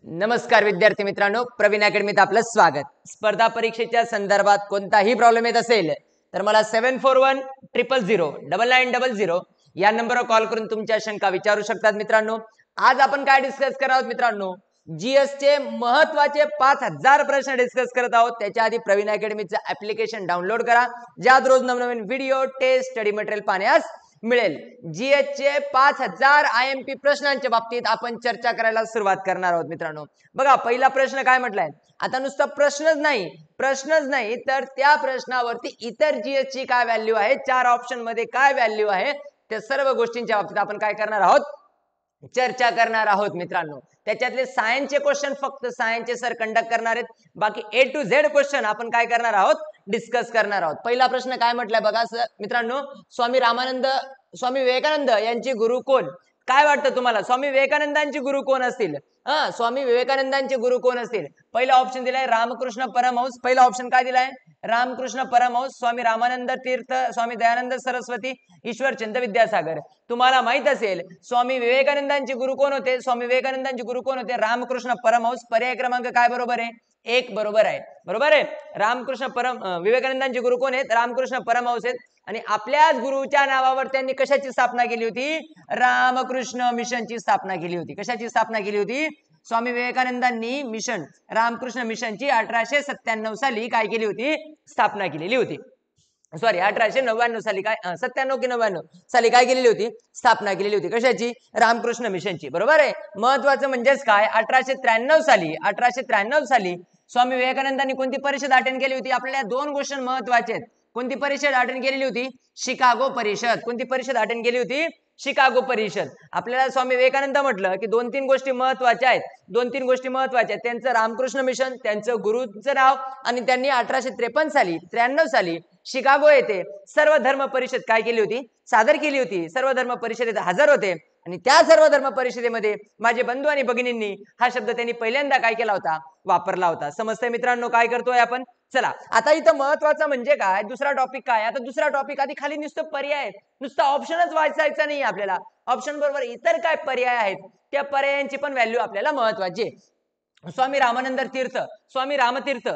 नमस्कार विद्यार्थी मित्रांनो, प्रवीण अकॅडमीत आपलं स्वागत। स्पर्धा परीक्षेच्या संदर्भात कोणताही प्रॉब्लेम येत असेल तर मला 7410009990 या नंबरवर कॉल करून तुमच्या शंका विचारू शकतात। मित्रांनो, आज आपण काय डिस्कस करत आहोत मित्रांनो, जीएस चे महत्त्वाचे 5000 प्रश्न डिस्कस करत आहोत। त्याच्या आधी प्रवीण अकॅडमीचं ऍप्लिकेशन डाउनलोड करा, ज्यात रोज नवनवीन व्हिडिओ, टेस्ट, स्टडी मटेरियल पाहण्यास मिळेल। जीएस चे 5000 आयएमपी प्रश्नांच्या बाबतीत आपण चर्चा करायला सुरुवात करणार आहोत। मित्रांनो बघा, पहिला प्रश्न काय म्हटलाय, आता नुसतं प्रश्नच नाही तर त्या प्रश्नावरती इतर जीएस ची काय व्हॅल्यू आहे, चार ऑप्शन मध्ये काय व्हॅल्यू आहे, त्या सर्व गोष्टींच्या बाबतीत आपण काय करणार आहोत, चर्चा करणार आहोत। मित्रांनो त्याच्यातले सायन्सचे क्वेश्चन फक्त सायन्सचे सर कंडक्ट करणार आहेत, बाकी ए टू झेड क्वेश्चन आपण काय करणार आहोत, डिस्कस करणार आहोत। पहिला प्रश्न काय म्हटलाय बघा मित्रांनो, स्वामी विवेकानंद यांचे गुरु कोण? काय वाटतं तुम्हाला, स्वामी विवेकानंदांचे गुरु कोण असतील? स्वामी विवेकानंदांचे गुरु कोण असतील? पहिला ऑप्शन दिलाय रामकृष्ण परमहंस। पहिला ऑप्शन काय दिलाय, रामकृष्ण परमहंस, स्वामी रामानंद तीर्थ, स्वामी दयानंद सरस्वती, ईश्वरचंद विद्यासागर। तुम्हाला माहित असेल स्वामी विवेकानंदांचे गुरु कोण होते? स्वामी विवेकानंदांचे गुरु कोण होते? रामकृष्ण परमहंस। पर्याय क्रमांक काय बरोबर आहे? 1 बरोबर आहे। बरोबर आहे, विवेकानंदांचे गुरु कोण आहेत? रामकृष्ण परमहंस आहेत। आणि आपल्याच गुरुच्या नावावर त्यांनी कशाची स्थापना केली होती? रामकृष्ण मिशनची स्थापना केली होती। कशाची स्थापना केली होती? स्वामी विवेकानंदांनी मिशन, रामकृष्ण मिशनची 1897 साली काय केली होती? स्थापना केलेली होती। सॉरी 1899 साली, काय 97 की 99 साली काय केलेली होती? स्थापना केलेली होती। कशाची? रामकृष्ण मिशनची। बरोबर आहे। महत्वाचं म्हणजेच काय, 1893 साली स्वामी विवेकानंदांनी कोणती परिषद अटेंड केली होती? आपल्याला दोन क्वेश्चन महत्वाचे आहेत। कोणती परिषद अटेंड केलेली होती? शिकागो परिषद। कोणती परिषद अटेंड केली होती? शिकागो परिषद। आपल्याला स्वामी विवेकानंद म्हटलं की दोन तीन गोष्टी महत्वाच्या आहेत, त्यांचं रामकृष्ण मिशन, त्यांचं गुरुचं नाव, आणि त्यांनी 1853 साली शिकागो येथे सर्व धर्म परिषद काय केली होती? सादर केली होती। सर्व धर्म परिषदेत हजर होते आणि त्या सर्व धर्म परिषदेमध्ये माझे बंधू आणि भगिनींनी हा शब्द त्यांनी पहिल्यांदा काय केला होता? वापरला होता। समजतंय मित्रांनो काय करतोय आपण? चला आता इथं महत्वाचं म्हणजे काय, दुसरा टॉपिक काय? आता दुसरा टॉपिक आधी खाली नुसतं पर्याय, नुसतं ऑप्शनच वाचायचा नाही आपल्याला, ऑप्शन बरोबर इतर काय पर्याय आहेत त्या पर्यायांची पण व्हॅल्यू आपल्याला महत्वाची आहे। स्वामी रामानंद तीर्थ, स्वामी रामतीर्थ,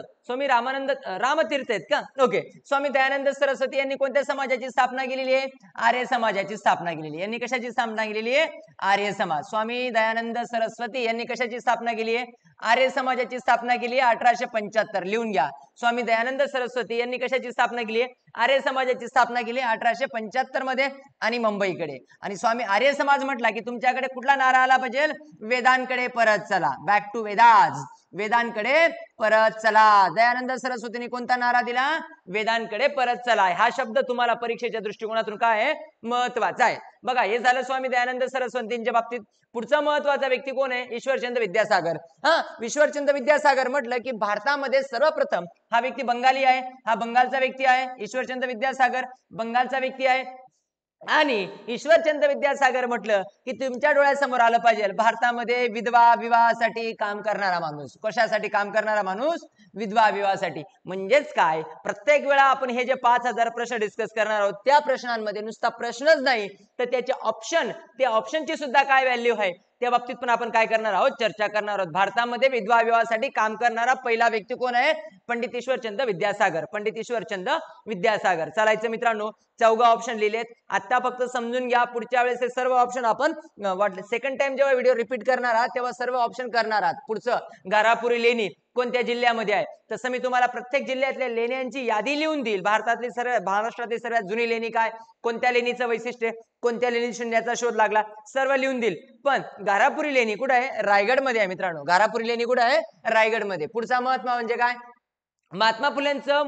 रामतीर्थ आहेत का? ओके। स्वामी दयानंद सरस्वती यांनी कोणत्या समाजाची स्थापना केलेली आहे? आर्य समाजाची स्थापना केलेली आहे। यांनी कशाची स्थापना केलेली आहे? आर्य समाज। स्वामी दयानंद सरस्वती यांनी कशाची स्थापना केली आहे? आर्य समाजाची स्थापना केली आहे 1875, लिहून घ्या। स्वामी दयानंद सरस्वती यांनी कशाची स्थापना केली आहे? आर्य समाजाची स्थापना केली 1875 मध्ये आणि मुंबईकडे। आणि स्वामी आर्य समाज म्हटला की तुमच्याकडे कुठला नारा आला पाहिजे? वेदांकडे परत चला, बॅक टू वेदास, वेदांकडे परत चला। दयानंद सरस्वतींनी कोणता नारा दिला? वेदांकडे परत चला। हा शब्द तुम्हाला परीक्षेच्या दृष्टिकोनातून काय आहे? महत्वाचा आहे। बघा, हे झालं स्वामी दयानंद सरस्वतींच्या बाबतीत। पुढचा महत्वाचा व्यक्ती कोण आहे? ईश्वरचंद विद्यासागर। ईश्वरचंद विद्यासागर म्हटलं की भारतामध्ये सर्वप्रथम हा व्यक्ती बंगाली आहे, हा बंगालचा व्यक्ती आहे। ईश्वरचंद विद्यासागर बंगालचा व्यक्ती आहे। आणि ईश्वरचंद विद्यासागर म्हटलं की तुमच्या डोळ्यासमोर आलं पाहिजे भारतामध्ये विधवा विवाहासाठी काम करणारा माणूस। कशासाठी काम करणारा माणूस? विधवा विवाहासाठी। म्हणजेच काय, प्रत्येक वेळा आपण हे जे 5000 प्रश्न डिस्कस करणार आहोत त्या प्रश्नांमध्ये नुसता प्रश्नच नाही तर त्याचे ऑप्शन, त्या ऑप्शनची सुद्धा काय व्हॅल्यू आहे त्या बाबतीत पण आपण काय करणार आहोत? चर्चा करणार आहोत। भारतामध्ये विधवा विवाहासाठी काम करणारा पहिला व्यक्ती कोण आहे? पंडित ईश्वरचंद विद्यासागर। पंडित ईश्वरचंद विद्यासागर। चालायचं मित्रांनो, 14 ऑप्शन लिहिलेत। आता फक्त समजून घ्या, पुढच्या वेळेस हे सर्व ऑप्शन आपण सेकंड टाइम जेव्हा व्हिडिओ रिपीट करणार आहात तेव्हा सर्व ऑप्शन करणार आहात। पुढचं गारापुरी लेणी कोणत्या जिल्ह्यामध्ये आहे? तसं मी तुम्हाला प्रत्येक जिल्ह्यातल्या लेण्यांची यादी लिहून देईल। महाराष्ट्रातली सर्वात जुनी लेणी काय, कोणत्या लेणीचं वैशिष्ट्य, कोणत्या लेणी शून्याचा शोध लागला, सर्व लिहून देईल। पण गारापुरी लेणी कुठे आहे? रायगडमध्ये आहे मित्रांनो। गारापुरी लेणी कुठे आहे? रायगडमध्ये। पुढचा महत्व म्हणजे काय, महात्मा फुलेंचं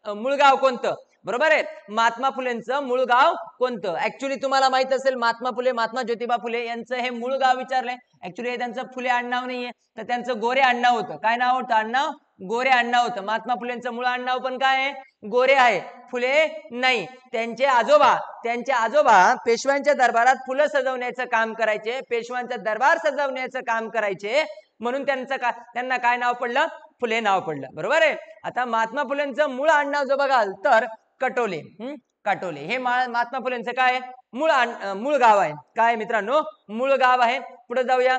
मूळ गाव कोणतं? बरोबर आहे, महात्मा फुलेंचं मूळ गाव कोणतं? ऍक्च्युली तुम्हाला माहित असेल महात्मा ज्योतिबा फुले यांचं हे मूळ गाव विचारलंय। ऍक्च्युली हे त्यांचं फुले आडनाव नाहीये, तर त्यांचं गोरे आडनाव होतं। काय नाव होतं? आडनाव गोरे आडनाव होतं। महात्मा फुलेंचं मूळ आडनाव पण काय आहे? गोरे आहे, फुले नाही। त्यांचे आजोबा पेशव्यांच्या दरबारात फुलं सजवण्याचं काम करायचे, पेशव्यांचा दरबार सजवण्याचं काम करायचे, म्हणून त्यांना काय नाव पडलं? फुले नाव पडलं। बरोबर आहे। आता महात्मा फुलेंचं मूळ आडनाव जो बघाल तर कटोले। काटोले हे महात्मा फुलेंचं काय? मूळ गाव आहे। काय मित्रांनो? मूळ गाव आहे। पुढे जाऊया,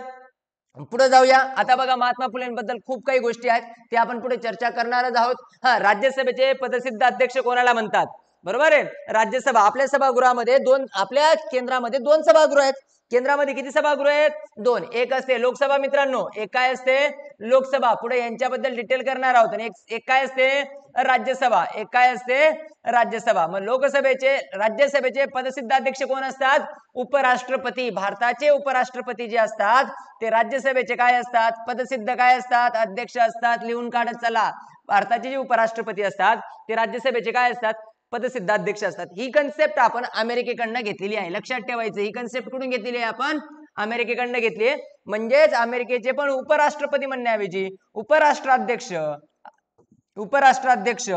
पुढे जाऊया. आता बघा महात्मा फुलेंबद्दल खूप काही गोष्टी आहेत, ते आपण पुढे चर्चा करणारच आहोत. हा, राज्यसभेचे पदसिद्ध अध्यक्ष कोणाला म्हणतात? बरोबर आहे, राज्यसभा. आपल्या सभागृहामध्ये दोन, आपल्या केंद्रामध्ये दोन सभागृह आहेत. केंद्रामध्ये किती सभागृह आहेत? दोन. एक असते लोकसभा मित्रांनो, एक काय असते? लोकसभा. पुढे यांच्याबद्दल डिटेल करणार आहोत. आणि एक काय असते? राज्यसभा. एक काय असते? राज्यसभा. मग लोकसभेचे, राज्यसभेचे पदसिद्ध अध्यक्ष कोण असतात? उपराष्ट्रपती. भारताचे उपराष्ट्रपती जे असतात ते राज्यसभेचे काय असतात? पदसिद्ध काय असतात? अध्यक्ष असतात. लिहून काढत चला. भारताचे जे उपराष्ट्रपती असतात ते राज्यसभेचे काय असतात? पदसिद्ध अध्यक्ष असतात. ही कन्सेप्ट आपण अमेरिकेकडनं घेतलेली आहे. लक्षात ठेवायचं, ही कन्सेप्ट कुठून घेतलेली आहे? आपण अमेरिकेकडनं घेतली. म्हणजेच अमेरिकेचे पण उपराष्ट्रपती म्हणण्याऐवजी उपराष्ट्राध्यक्ष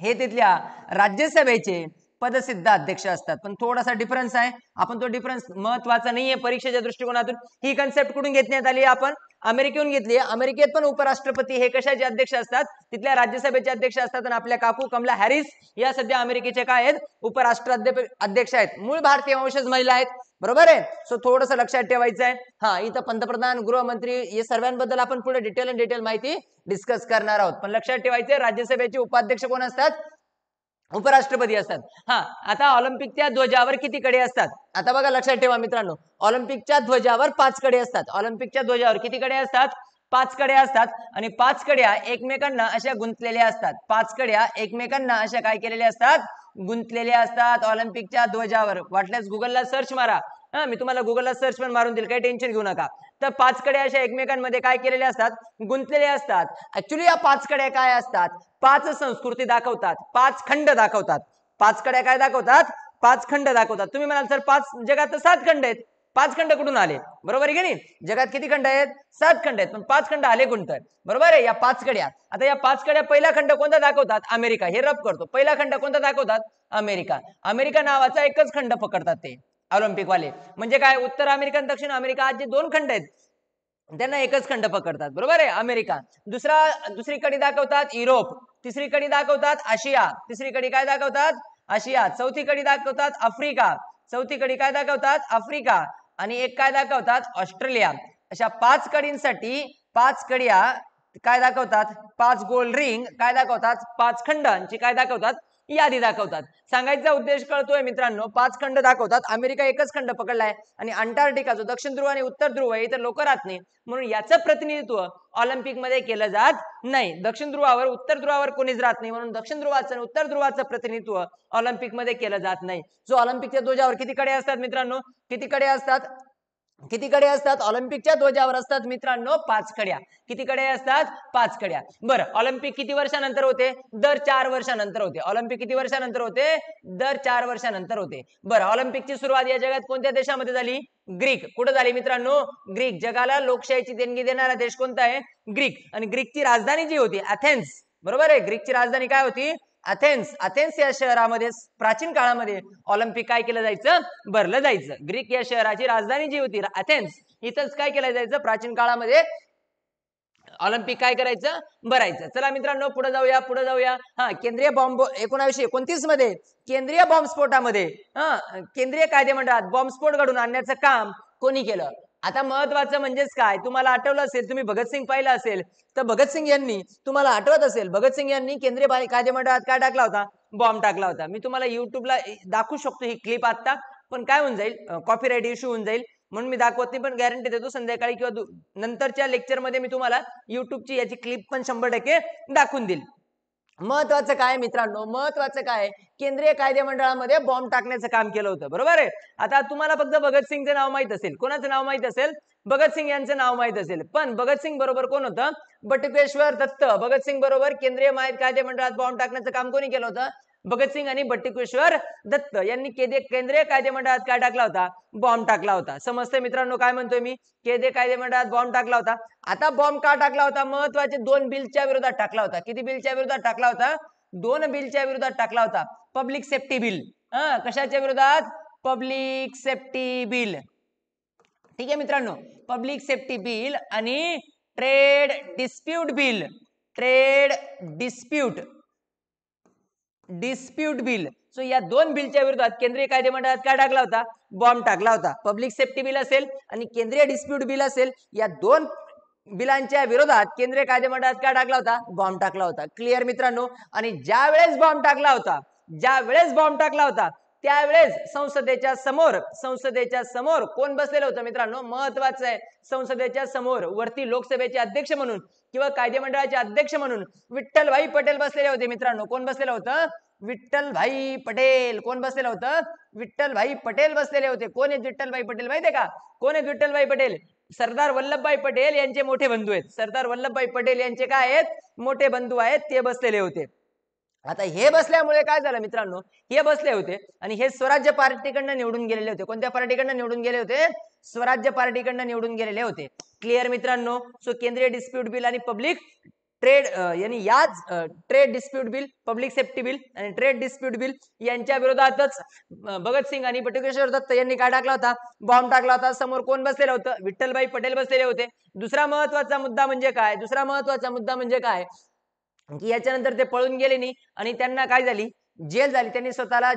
हे तिथल्या राज्यसभेचे पदसिद्ध अध्यक्ष असतात. पण थोडासा डिफरन्स आहे. आपण तो डिफरन्स महत्वाचा नाहीये परीक्षेच्या दृष्टिकोनातून. ही कन्सेप्ट कुठून घेण्यात आली? आपण अमेरिकेहून घेतली. अमेरिकेत पण उपराष्ट्रपती हे कशाचे अध्यक्ष असतात? तिथल्या राज्यसभेचे अध्यक्ष असतात. आणि आपल्या काकू कमला हॅरिस या सध्या अमेरिकेचे काय आहेत? उपराष्ट्राध्यक्ष आहेत. मूळ भारतीय वंशज महिला आहेत. बरोबर आहे. सो थोडंसं लक्षात ठेवायचं आहे. हा, इथं पंतप्रधान, गृहमंत्री या सर्वांबद्दल आपण पुढे डिटेल माहिती डिस्कस करणार आहोत. पण लक्षात ठेवायचे, राज्यसभेचे उपाध्यक्ष कोण असतात? उपराष्ट्रपती असतात. हा, आता ऑलिम्पिकच्या ध्वजावर किती कडे असतात? आता बघा, लक्षात ठेवा मित्रांनो, ऑलिम्पिकच्या ध्वजावर 5 कडे असतात. ऑलिम्पिकच्या ध्वजावर किती कडे असतात? 5 कडे असतात. आणि 5 कड्या एकमेकांना अशा गुंतलेल्या असतात. 5 कड्या एकमेकांना अशा काय केलेल्या असतात? गुंतलेल्या असतात ऑलिम्पिकच्या ध्वजावर. वाटल्यास गुगलला सर्च मारा. हा, मी तुम्हाला गुगलला सर्च पण मारून देईल, काही टेन्शन घेऊ नका. तर 5 कड्या अशा एकमेकांमध्ये काय केलेल्या असतात? गुंतलेल्या असतात. ऍक्च्युली या 5 कड्या काय असतात? 5 संस्कृती दाखवतात, 5 खंड दाखवतात. 5 कड्या काय दाखवतात? 5 खंड दाखवतात. तुम्ही म्हणाल सर 5, जगात 7 खंड आहेत. 5 खंड कुठून आले? बरोबर आहे की नाही? जगात किती खंड आहेत? 7 खंड आहेत. पण 5 खंड आले कोणतं? बरोबर आहे, या 5 कड्या. आता या 5 कड्या पहिला खंड कोणता दाखवतात? अमेरिका. हे रब करतो. पहिला खंड कोणता दाखवतात? अमेरिका. अमेरिका नावाचा एकच खंड पकडतात ते ऑलिम्पिक वाले. म्हणजे काय? उत्तर अमेरिका आणि दक्षिण अमेरिका आज जे 2 खंड आहेत त्यांना एकच खंड पकडतात. बरोबर आहे, अमेरिका. दुसरी कडी दाखवतात युरोप. तिसरी कडी दाखवतात आशिया. तिसरी कडी काय दाखवतात? आशिया. चौथी कडी दाखवतात आफ्रिका. चौथी कडी काय दाखवतात? आफ्रिका. आणि एक काय दाखवतात? ऑस्ट्रेलिया. अशा 5 कडींसाठी 5 कड्या काय दाखवतात? 5 गोल रिंग काय दाखवतात? 5 खंडांची काय दाखवतात? यादी दाखवतात. सांगायचा उद्देश कळतोय मित्रांनो, 5 खंड दाखवतात. अमेरिका एकच खंड पकडलाय. आणि अंटार्क्टिका जो दक्षिण ध्रुव आणि उत्तर ध्रुव आहे इतर लोक राहत नाही, म्हणून याचं प्रतिनिधित्व ऑलिम्पिक मध्ये केलं जात नाही. दक्षिण ध्रुवावर उत्तर ध्रुवावर कोणीच राहत नाही, म्हणून दक्षिण ध्रुवाचं आणि उत्तर ध्रुवाचं प्रतिनिधित्व ऑलिम्पिक मध्ये केलं जात नाही. जो ऑलिम्पिकच्या ध्वजावर किती कडे असतात मित्रांनो? किती कडे असतात? किती कडे असतात? ऑलिम्पिकच्या ध्वजावर असतात मित्रांनो 5 कड्या. किती कडे असतात? 5 कड्या. बरं, ऑलिम्पिक किती वर्षानंतर होते? दर 4 वर्षानंतर होते. ऑलिम्पिक किती वर्षानंतर होते? दर 4 वर्षानंतर होते. बरं, ऑलिम्पिकची सुरुवात या जगात कोणत्या देशामध्ये झाली? ग्रीक. कुठे झाली मित्रांनो? ग्रीक. जगाला लोकशाहीची देणगी देणारा देश कोणता आहे? ग्रीक. आणि ग्रीकची राजधानी जी होती अथेन्स. बरोबर आहे, ग्रीकची राजधानी काय होती? अथेन्स. अथेन्स या शहरामध्ये प्राचीन काळामध्ये ऑलिम्पिक काय केलं जायचं? भरलं जायचं. ग्रीक या शहराची राजधानी जी होती अथेन्स, इथंच काय केलं जायचं? प्राचीन काळामध्ये ऑलिम्पिक काय करायचं? भरायचं. चला मित्रांनो, पुढे जाऊया. हा, केंद्रीय बॉम्ब 1929 मध्ये केंद्रीय बॉम्बस्फोटामध्ये केंद्रीय कायदेमंडळात बॉम्बस्फोट घडून आणण्याचं काम कोणी केलं? आता महत्वाचं म्हणजेच काय, तुम्हाला आठवलं असेल, तुम्ही भगतसिंग पाहिलं असेल, तर भगतसिंग यांनी, तुम्हाला आठवत असेल, भगतसिंग यांनी केंद्रीय कायदेमंडळात काय टाकला होता? बॉम्ब टाकला होता. मी तुम्हाला युट्यूबला दाखवू शकतो ही क्लिप आता, पण काय होऊन जाईल? कॉपीराईट इश्यू होऊन जाईल, म्हणून मी दाखवत नाही. पण गॅरंटी देतो संध्याकाळी किंवा नंतरच्या लेक्चरमध्ये मी तुम्हाला युट्यूबची याची क्लिप पण 100% दाखवून देईल. महत्वाचं काय मित्रांनो? महत्वाचं काय? केंद्रीय कायदेमंडळामध्ये बॉम्ब टाकण्याचं काम केलं होतं. बरोबर आहे. आता तुम्हाला फक्त भगतसिंगचं नाव माहित असेल. कोणाचं नाव माहित असेल? भगतसिंग यांचं नाव माहित असेल. पण भगतसिंग बरोबर कोण होतं? बटुकेश्वर दत्त. भगतसिंग बरोबर केंद्रीय कायदेमंडळात बॉम्ब टाकण्याचं काम कोणी केलं होतं? भगतसिंग आणि बटुकेश्वर दत्त यांनी केंद्रीय कायदेमंडळात काय टाकला होता? बॉम्ब टाकला होता. समजतंय मित्रांनो काय म्हणतोय मी? केंद्रीय कायदेमंडळात बॉम्ब टाकला होता. आता बॉम्ब का टाकला होता? महत्वाचे 2 बिलच्या विरोधात टाकला होता. किती बिलच्या विरोधात टाकला होता? 2 बिलच्या विरोधात टाकला होता. Public safety bill. कशाच्या विरोधात? Public safety bill. ठीक आहे मित्रांनो, पब्लिक सेफ्टी बिल आणि trade dispute bill. Trade dispute bill so या दोन बिलच्या विरोधात केंद्रीय कायदे मंडळात काय टाकला होता? बॉम्ब टाकला होता. पब्लिक सेफ्टी बिल असेल आणि केंद्रीय डिस्प्यूट बिल असेल, या दोन बिलांच्या विरोधात केंद्रीय कायदे मंडळात काय टाकला होता? बॉम्ब टाकला होता. क्लिअर मित्रांनो? आणि ज्या वेळेस बॉम्ब टाकला होता त्यावेळेस संसदेच्या समोर कोण बसलेलं होतं मित्रांनो? महत्वाचं आहे. संसदेच्या समोर वरती लोकसभेचे अध्यक्ष म्हणून किंवा कायदे मंडळाचे अध्यक्ष म्हणून विठ्ठलभाई पटेल बसलेले होते मित्रांनो. कोण बसलेलं होतं? विठ्ठलभाई पटेल. कोण बसलेलं होतं? विठ्ठलभाई पटेल बसलेले होते. कोण आहेत विठ्ठलभाई पटेल माहितीये का? कोण आहेत विठ्ठलभाई पटेल? सरदार वल्लभभाई पटेल यांचे मोठे बंधू आहेत. सरदार वल्लभभाई पटेल यांचे काय आहेत? मोठे बंधू आहेत, ते बसलेले होते. आता हे बसल्यामुळे काय झालं मित्रांनो? हे बसले होते आणि हे स्वराज्य पार्टीकडनं निवडून गेलेले होते. कोणत्या पार्टीकडनं निवडून गेले होते? स्वराज्य पार्टीकडनं निवडून गेलेले होते. क्लिअर मित्रांनो? सो केंद्रीय डिस्प्यूट बिल आणि पब्लिक ट्रेड यांनी याच trade dispute bill, public safety bill आणि ट्रेड डिस्प्यूट बिल यांच्या विरोधातच भगतसिंग आणि बटुकेश्वर दत्त यांनी काय टाकला होता? बॉम्ब टाकला होता. समोर कोण बसलेलं होतं? विठ्ठलभाई पटेल बसलेले होते. दुसरा महत्वाचा मुद्दा म्हणजे काय? की याच्यानंतर ते पळून गेले नाही आणि त्यांना काय झाली? जेल झाली. त्यांनी स्वतःला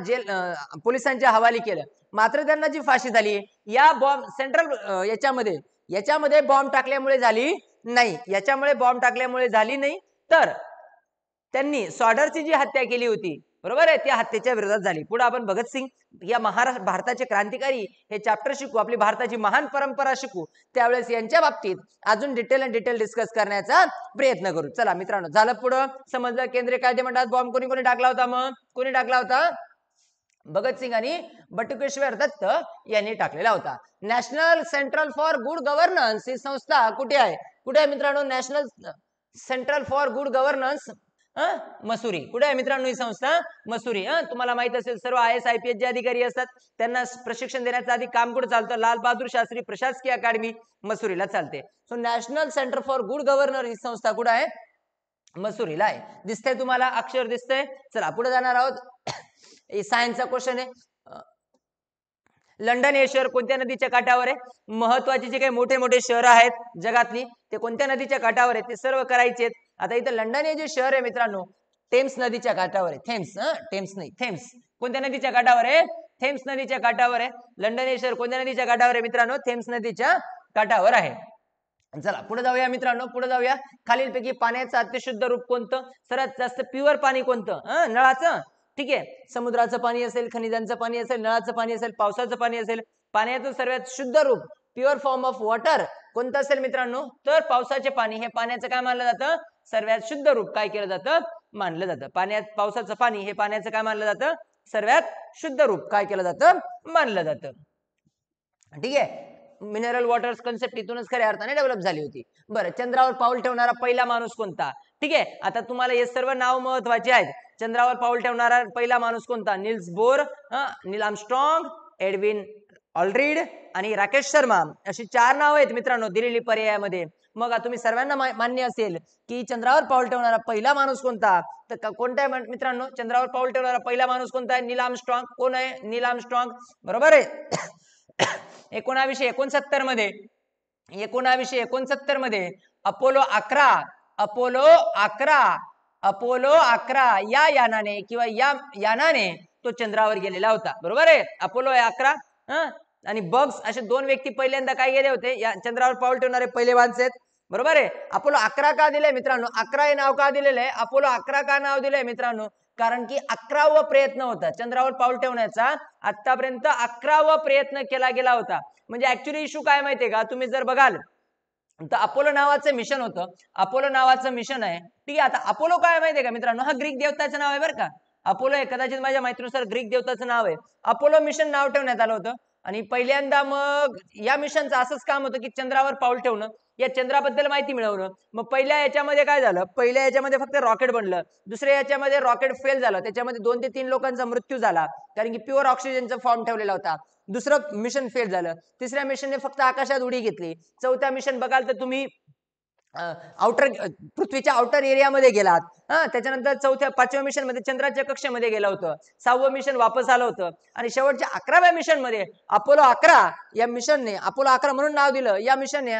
पोलिसांच्या हवाली केलं. मात्र त्यांना जी फाशी झाली या बॉम्ब सेंट्रल याच्यामध्ये बॉम्ब टाकल्यामुळे झाली नाही, तर त्यांनी सॉर्डरची जी हत्या केली होती, बरोबर आहे, त्या हत्येच्या विरोधात झाली. पुढे आपण भगतसिंग या भारताचे क्रांतिकारी हे चॅप्टर शिकू, आपली भारताची महान परंपरा शिकू. त्यावेळेस यांच्या बाबतीत अजून डिटेल डिस्कस करण्याचा प्रयत्न करू. चला मित्रांनो, झालं पुढं समजलं. केंद्रीय कायदे मंडळात बॉम्ब कोणी टाकला होता? कोणी टाकला होता? भगतसिंग आणि बटुकेश्वर दत्त यांनी टाकलेला होता. National central for good governance ही संस्था कुठे आहे मित्रांनो? National central for good governance Mussoorie. कुठे आहे मित्रांनो ही संस्था? मसुरी. तुम्हाला माहित असेल सर्व IAS IPS जे अधिकारी असतात त्यांना प्रशिक्षण देण्याचं आधी काम कुठे चालतं? लाल बहादूर शास्त्री प्रशासकीय अकादमी मसुरीला चालते. So national centre for good governor ही संस्था कुठे आहे? मसुरीला आहे. दिसतंय तुम्हाला? अक्षर दिसतंय? चला पुढे जाणार आहोत. सायन्सचा क्वेश्चन आहे. लंडन हे शहर कोणत्या नदीच्या काठावर आहे? महत्वाचे जे काही मोठे मोठे शहर आहेत जगातली ते कोणत्या नदीच्या काठावर आहेत ते सर्व करायचे आहेत. आता इथं लंडन हे जे शहर आहे मित्रांनो, थेम्स नदीच्या काठावर आहे. थेम्स कोणत्या नदीच्या काठावर आहे? थेम्स नदीच्या काठावर आहे. लंडन हे शहर कोणत्या नदीच्या काठावर आहे मित्रांनो? थेम्स नदीच्या काठावर आहे. चला पुढे जाऊया मित्रांनो, खालीलपैकी पाण्याचं अतिशुद्ध रूप कोणतं? सर्वात जास्त प्युअर पाणी कोणतं? नळाचं. ठीक आहे, समुद्राचं पाणी असेल, खनिजांचं पाणी असेल, नळाचं पाणी असेल, पावसाचं पाणी असेल, पाण्याचं सर्वात शुद्ध रूप प्युअर फॉर्म ऑफ वॉटर कोणतं असेल मित्रांनो? तर पावसाचे पाणी हे पाण्याचं काय मानलं जातं? सर्वात शुद्ध रूप काय केलं जातं? मानलं जातं. पावसाचं पाणी हे पाण्याचं काय मानलं जातं? सर्वात शुद्ध रूप काय केलं जातं? मानलं जातं. ठीक आहे, मिनरल वॉटर्स कन्सेप्ट इथूनच खऱ्या अर्थाने डेव्हलप झाली होती. बरं, चंद्रावर पाऊल ठेवणारा पहिला माणूस कोणता? ठीक आहे, आता तुम्हाला हे सर्व नाव महत्वाचे आहेत. चंद्रावर पाऊल ठेवणारा पहिला माणूस कोणता? निल्स बोर, नील आर्मस्ट्रॉंग, एडविन ऑल्ड्रिड आणि राकेश शर्मा अशी 4 नाव आहेत मित्रांनो दिलेली पर्यायामध्ये. मग तुम्ही सर्वांना मान्य असेल की चंद्रावर पाऊल ठेवणारा पहिला माणूस कोणता? तर कोणता आहे मित्रांनो? चंद्रावर पाऊल ठेवणारा पहिला माणूस कोणता आहे? नील आर्मस्ट्रॉंग. कोण आहे? नील आर्मस्ट्रॉंग. बरोबर आहे. 1969 मध्ये अपोलो 11 या यानाने तो चंद्रावर गेलेला होता. बरोबर आहे. अपोलो 11 आणि बग्स असे 2 व्यक्ती पहिल्यांदा काय गेले होते? या चंद्रावर पाऊल ठेवणारे पहिले माणसं आहेत. बरोबर आहे. अपोलो 11 का दिलंय मित्रांनो? 11 हे नाव का दिलेलं आहे? अपोलो 11 का नाव दिलंय मित्रांनो? कारण की 11वा प्रयत्न होता चंद्रावर पाऊल ठेवण्याचा. आतापर्यंत 11वा प्रयत्न केला गेला होता. म्हणजे ऍक्च्युली इश्यू काय माहितीये का? तुम्ही जर बघाल तर अपोलो नावाचं मिशन होतं. अपोलो नावाचं मिशन आहे. ठीक आहे, आता अपोलो काय माहितीये का मित्रांनो? हा ग्रीक देवताचं नाव आहे बरं का. अपोलो हे कदाचित माझ्या माहितीनुसार ग्रीक देवताचं नाव आहे. अपोलो मिशन नाव ठेवण्यात आलं होतं आणि पहिल्यांदा मग या मिशनचं असंच काम होतं की चंद्रावर पाऊल ठेवणं, या चंद्राबद्दल माहिती मिळवणं. मग पहिल्या याच्यामध्ये काय झालं? पहिल्या याच्यामध्ये फक्त रॉकेट बनलं. दुसऱ्या याच्यामध्ये रॉकेट फेल झालं. त्याच्यामध्ये 2 ते 3 लोकांचा मृत्यू झाला कारण की प्युअर ऑक्सिजनचा फॉर्म ठेवलेला होता. दुसरं मिशन फेल झालं. तिसऱ्या मिशनने फक्त आकाशात उडी घेतली. चौथ्या मिशन बघाल तर तुम्ही पृथ्वीच्या आउटर एरियामध्ये गेलात. त्याच्यानंतर 5व्या मिशन मध्ये चंद्राच्या कक्षेमध्ये गेलं होतं. 6वं मिशन वापस आलं होतं आणि शेवटच्या 11व्या मिशन मध्ये अपोलो 11 या मिशनने, अपोलो 11 म्हणून नाव दिलं या मिशनने,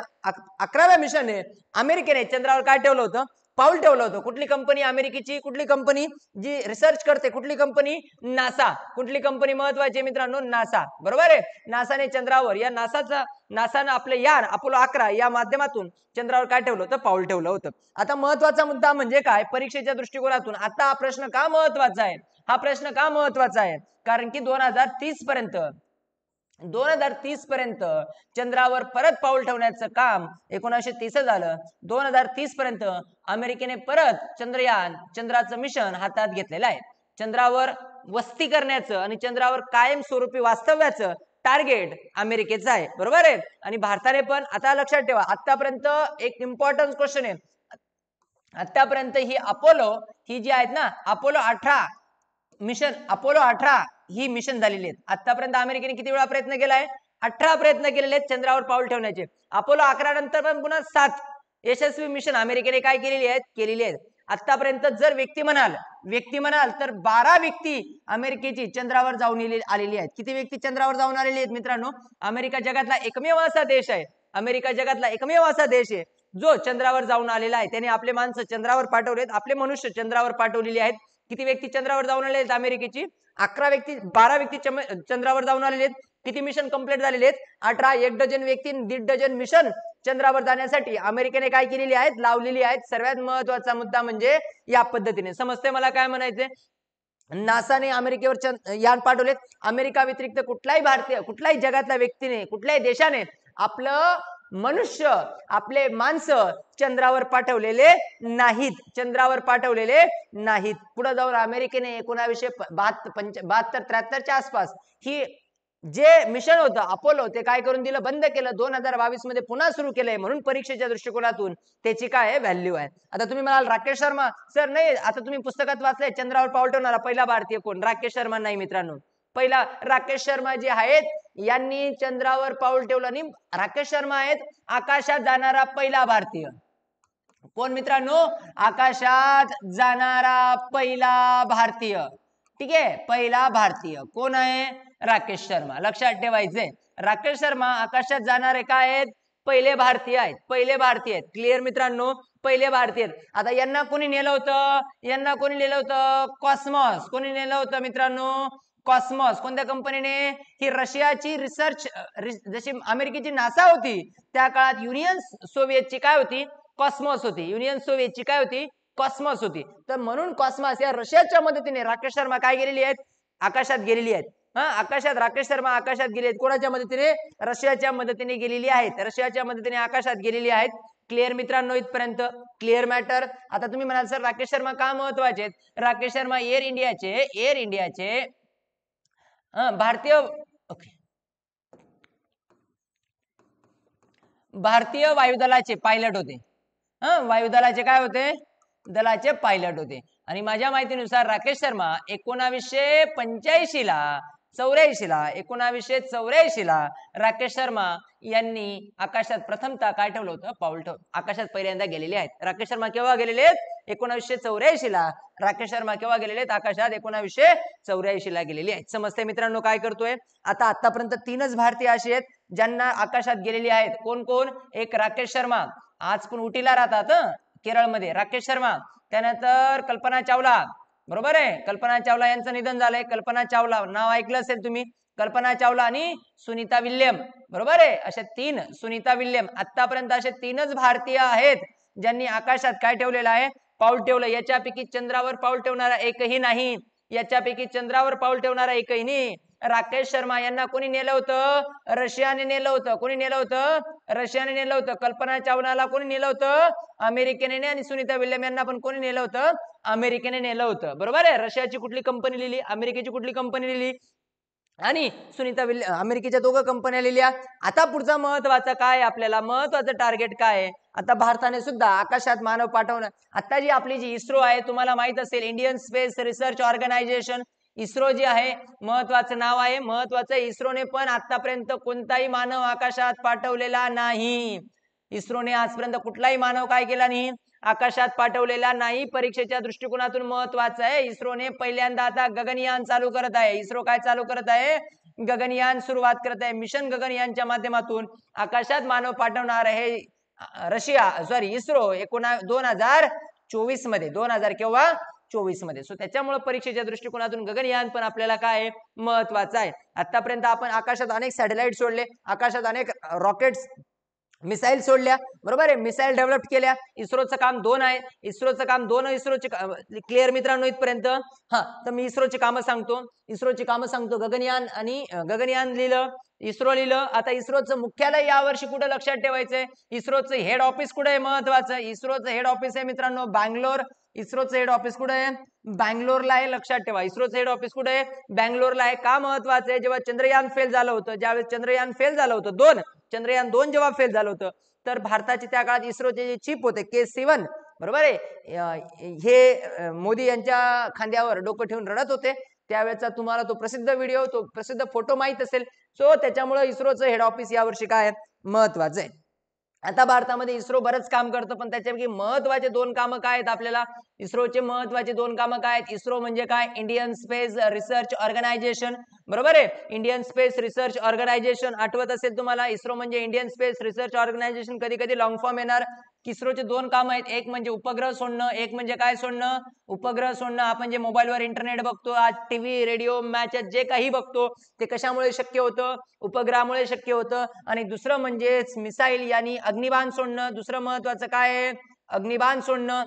11व्या मिशनने अमेरिकेने चंद्रावर काय ठेवलं होतं? पाऊल ठेवलं होतं. कुठली कंपनी? अमेरिकेची कुठली कंपनी जी रिसर्च करते? कुठली कंपनी? नासा. कुठली कंपनी महत्वाची आहे मित्रांनो? नासा. बरोबर आहे. नासाने चंद्रावर या नासानं आपलं यान अपोलो 11 या माध्यमातून चंद्रावर काय ठेवलं होतं? पाऊल ठेवलं होतं. आता महत्वाचा मुद्दा म्हणजे काय? परीक्षेच्या दृष्टिकोनातून आता हा प्रश्न का महत्वाचा आहे? हा प्रश्न का महत्वाचा आहे? कारण की 2030 पर्यंत चंद्रावर परत पाऊल ठेवण्याचं काम 1930 झालं. 2030 पर्यंत अमेरिकेने परत चंद्राचं मिशन हातात घेतलेलं आहे. चंद्रावर वस्ती करण्याचं आणि चंद्रावर कायमस्वरूपी वास्तव्याचं टार्गेट अमेरिकेचं आहे. बरोबर आहे. आणि भारताने पण आता लक्षात ठेवा, आतापर्यंत एक इम्पॉर्टंट क्वेश्चन आहे. आतापर्यंत ही जी आहेत ना अपोलो 18 ही मिशन झालेली आहेत. आतापर्यंत अमेरिकेने किती वेळा प्रयत्न केलाय? 18 प्रयत्न केलेले आहेत चंद्रावर पाऊल ठेवण्याचे. अपोलो 11 नंतर पण पुन्हा 7 यशस्वी मिशन अमेरिकेने काय केलेली आहेत. आतापर्यंत जर व्यक्ती म्हणाल तर 12 व्यक्ती अमेरिकेची चंद्रावर जाऊन आलेली आहेत. किती व्यक्ती चंद्रावर जाऊन आलेली आहेत मित्रांनो? अमेरिका जगातला एकमेव असा देश आहे जो चंद्रावर जाऊन आलेला आहे. त्याने आपले माणसं चंद्रावर पाठवलेत, आपले मनुष्य चंद्रावर पाठवलेली आहेत. किती व्यक्ती चंद्रावर जाऊन आलेले आहेत? अमेरिकेची 12 व्यक्ती चंद्रावर जाऊन आलेले आहेत. किती मिशन कंप्लीट झालेले आहेत? 18. 1 डझन व्यक्ती, 1.5 डझन मिशन चंद्रावर जाण्यासाठी अमेरिकेने काय केलेली आहेत? लावलेली आहेत. सर्वात महत्वाचा मुद्दा म्हणजे या पद्धतीने समजते मला काय म्हणायचंय. नासाने अमेरिकेवर यान पाठवलेत. अमेरिका व्यतिरिक्त कुठल्याही जगातल्या व्यक्तीने, कुठल्याही देशाने आपलं मनुष्य, आपले माणसं चंद्रावर पाठवलेले नाहीत. पुढे जाऊन अमेरिकेने 1972-73च्या आसपास ही जे मिशन होतं अपोलो ते काय करून दिलं? बंद केलं. 2022 मध्ये पुन्हा सुरू केलंय. म्हणून परीक्षेच्या दृष्टिकोनातून त्याची काय व्हॅल्यू आहे. आता तुम्ही म्हणाल राकेश शर्मा सर नाही, आता तुम्ही पुस्तकात वाचलंय चंद्रावर पाऊल ठेवणारा पहिला भारतीय कोण? राकेश शर्मा नाही मित्रांनो. पहिला राकेश शर्मा जे आहेत यांनी चंद्रावर पाऊल ठेवलं आणि राकेश शर्मा आहेत आकाशात जाणारा पहिला भारतीय. कोण मित्रांनो? आकाशात जाणारा पहिला भारतीय. ठीक आहे, पहिला भारतीय कोण आहे? राकेश शर्मा. लक्षात ठेवायचंय, राकेश शर्मा आकाशात जाणारे काय आहेत? पहिले भारतीय आहेत. क्लिअर मित्रांनो? पहिले भारतीय. आता यांना कोणी नेलं होतं? कॉस्मॉस. कोणी नेलं होतं मित्रांनो? कॉस्मॉस. कोणत्या कंपनीने? ही रशियाची रिसर्च, जशी अमेरिकेची नासा होती त्या काळात युनियन सोव्हिएतची काय होती? कॉस्मॉस होती. तर म्हणून कॉस्मॉस या रशियाच्या मदतीने राकेश शर्मा काय गेलेली आहेत? आकाशात गेलेली आहेत. राकेश शर्मा आकाशात गेले आहेत. कोणाच्या मदतीने? रशियाच्या मदतीने गेलेली आहेत. आकाशात गेलेली आहेत. क्लिअर मित्रांनो? इथपर्यंत क्लिअर मॅटर. आता तुम्ही म्हणाल सर राकेश शर्मा का महत्वाचे आहेत? राकेश शर्मा एअर इंडियाचे भारतीय वायुदलाचे पायलट होते. वायुदलाचे काय होते? दलाचे पायलट होते. आणि माझ्या माहितीनुसार राकेश शर्मा 1984 ला राकेश शर्मा यांनी आकाशात प्रथमतः काय ठेवलं होतं? पाऊल आकाशात पहिल्यांदा गेलेले आहेत. राकेश शर्मा केव्हा गेलेले आहेत? 1984 ला. राकेश शर्मा केव्हा गेलेले आहेत? आकाशात 1984 ला गेलेले आहेत. समजते मित्रांनो काय करतोय? आतापर्यंत 3च भारतीय असे आहेत ज्यांना आकाशात गेलेली आहेत. कोण? एक राकेश शर्मा, आज पण उटीला राहतात केरळमध्ये, राकेश शर्मा. त्यानंतर कल्पना चावला. बरोबर आहे, कल्पना चावला यांचं निधन झालंय. कल्पना चावला नाव ऐकलं असेल तुम्ही. कल्पना चावला आणि सुनीता विल्यम. बरोबर आहे, अशा 3 सुनीता विल्यम. आतापर्यंत असे 3च भारतीय आहेत ज्यांनी आकाशात काय ठेवलेलं आहे? पाऊल ठेवलं. याच्यापैकी चंद्रावर पाऊल ठेवणारा एकही नाही. राकेश शर्मा यांना कोणी नेलं होतं? रशियाने नेलं होतं. कल्पना चावलाला कोणी नेलं होतं? अमेरिकेने. आणि सुनीता विल्यम यांना पण कोणी नेलं होतं? अमेरिकेने नेलं होतं. बरोबर आहे. रशियाची कुठली कंपनी लिहिली? अमेरिकेची कुठली कंपनी लिहिली? आणि सुनीता विल्यम अमेरिकेच्या 2 कंपन्या लिहिल्या. आता पुढचा महत्वाचा काय? आपल्याला महत्वाचं टार्गेट काय आहे? आता भारताने सुद्धा आकाशात मानव पाठवणं. आता जी आपली इस्रो आहे तुम्हाला माहित असेल, Indian space research organisation. ISRO जी आहे महत्वाचं नाव आहे. इस्रोने पण आतापर्यंत कोणताही मानव आकाशात पाठवलेला नाही. इस्रोने आजपर्यंत कुठलाही मानव काय केला नाही? आकाशात पाठवलेला नाही. परीक्षेच्या दृष्टिकोनातून महत्वाचं आहे. इस्रोने पहिल्यांदा आता गगनयान चालू करत आहे. इस्रो काय चालू करत आहे? गगनयान सुरुवात करत आहे. मिशन गगनयानच्या माध्यमातून आकाशात मानव पाठवणार आहे इस्रो 2024 2024 मध्ये 2024 मध्ये. सो त्याच्यामुळे परीक्षेच्या दृष्टिकोनातून गगनयान पण आपल्याला काय महत्वाचं आहे. आतापर्यंत आपण आकाशात अनेक सॅटेलाइट सोडले, आकाशात अनेक रॉकेट्स मिसाईल सोडल्या, बरोबर आहे, मिसाईल डेव्हलप केल्या. इस्रोचं काम 2 आहे, इस्रोचं काम 2 इस्रोचे क्लिअर मित्रांनो इथपर्यंत. हा, तर मी इस्रोची कामं सांगतो. गगनयान लिहिलं, इस्रो लिहिलं. आता इस्रोचं मुख्यालय यावर्षी कुठं लक्षात ठेवायचंय, इस्रोचं हेड ऑफिस कुठे आहे महत्वाचं. इस्रोचं हेड ऑफिस आहे मित्रांनो बँगलोर. इस्रोचं हेड ऑफिस कुठे आहे, बँगलोरला आहे, लक्षात ठेवा. इस्रोचं हेड ऑफिस कुठे आहे, बँगलोरला आहे. का महत्वाचं आहे, जेव्हा चंद्रयान फेल झालं होतं, ज्यावेळेस चंद्रयान फेल झालं होतं, चंद्रयान 2 जेव्हा फेल झालं होतं, तर भारताची त्या काळात इस्रोचे जे चीफ होते K7, बरोबर आहे, हे मोदी यांच्या खांद्यावर डोकं ठेवून रडत होते. त्यावेळेचा तुम्हाला तो प्रसिद्ध व्हिडिओ, तो प्रसिद्ध फोटो माहित असेल. सो त्याच्यामुळे इस्रोचं हेड ऑफिस यावर्षी काय महत्वाचं आहे. आता भारतामध्ये इस्रो बरंच काम करतं, पण त्याच्यापैकी महत्वाचे 2 कामं काय आहेत आपल्याला, इस्रोचे महत्वाचे 2 कामं काय आहेत. इस्रो म्हणजे काय, इंडियन स्पेस रिसर्च ऑर्गनायझेशन, बरोबर आहे, इंडियन स्पेस रिसर्च ऑर्गनायझेशन. आठवत असेल तुम्हाला, इस्रो म्हणजे इंडियन स्पेस रिसर्च ऑर्गनायझेशन. कधी कधी लॉंग फॉर्म येणार. इस्रोचे 2 काम आहेत, एक म्हणजे उपग्रह सोडणं, एक म्हणजे काय सोडणं, उपग्रह सोडणं. आपण जे मोबाईलवर इंटरनेट बघतो, आज टीव्ही, रेडिओ, मॅचेस जे काही बघतो, ते कशामुळे शक्य होतं, उपग्रहामुळे शक्य होतं. आणि दुसरं म्हणजे मिसाईल यानी अग्निबाण सोडणं. दुसरं महत्वाचं काय आहे, अग्निबाण सोडणं.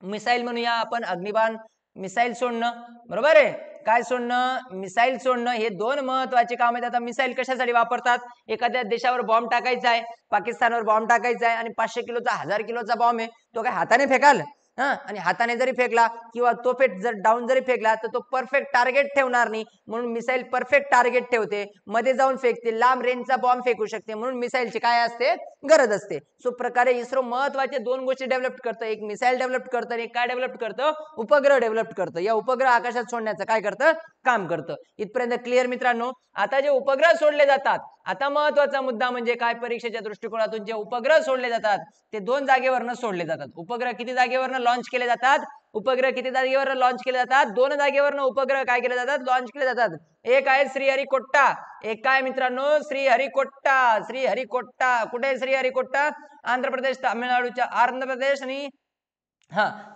मिसाईल म्हणूया आपण, अग्निबाण मिसाईल सोडणं, बरोबर आहे. काय सोडणं, मिसाईल सोडणं. हे 2 महत्वाचे काम आहेत. आता मिसाईल कशासाठी वापरतात, एखाद्या देशावर बॉम्ब टाकायचा आहे, पाकिस्तानवर बॉम्ब टाकायचा आहे, आणि 500 किलोचा 1000 किलोचा बॉम्ब आहे, तो काय हाताने फेकाल, आणि हाताने जरी फेकला किंवा तोफेत जर डाऊन जरी फेकला तर तो परफेक्ट टार्गेट ठेवणार नाही. म्हणून मिसाईल परफेक्ट टार्गेट ठेवते, मध्ये जाऊन फेकते, लांब रेंजचा बॉम्ब फेकू शकते. म्हणून मिसाईलची काय असते, गरज असते. सो प्रकारे इस्रो महत्वाचे 2 गोष्टी डेव्हलप करतं, एक मिसाईल डेव्हलप करतं आणि एक काय डेव्हलप करतं, उपग्रह डेव्हलप करतं. या उपग्रह आकाशात सोडण्याचं काय करतं, काम करतं. इथपर्यंत क्लिअर मित्रांनो. आता जे उपग्रह सोडले जातात, आता महत्वाचा मुद्दा म्हणजे काय, परीक्षेच्या दृष्टिकोनातून जे उपग्रह सोडले जातात ते 2 जागेवरनं सोडले जातात. उपग्रह किती जागेवरनं लॉन्च केले जातात, उपग्रह किती जागेवर लॉन्च केले जातात, 2 जागेवरनं उपग्रह काय केले जातात, लॉन्च केले जातात. एक आहे श्रीहरिकोट्टा, एक काय मित्रांनो, श्रीहरिकोट्टा. श्रीहरिकोट्टा कुठे आहे, श्रीहरिकोट्टा आंध्र प्रदेश, तामिळनाडूच्या, आंध्र प्रदेश आणि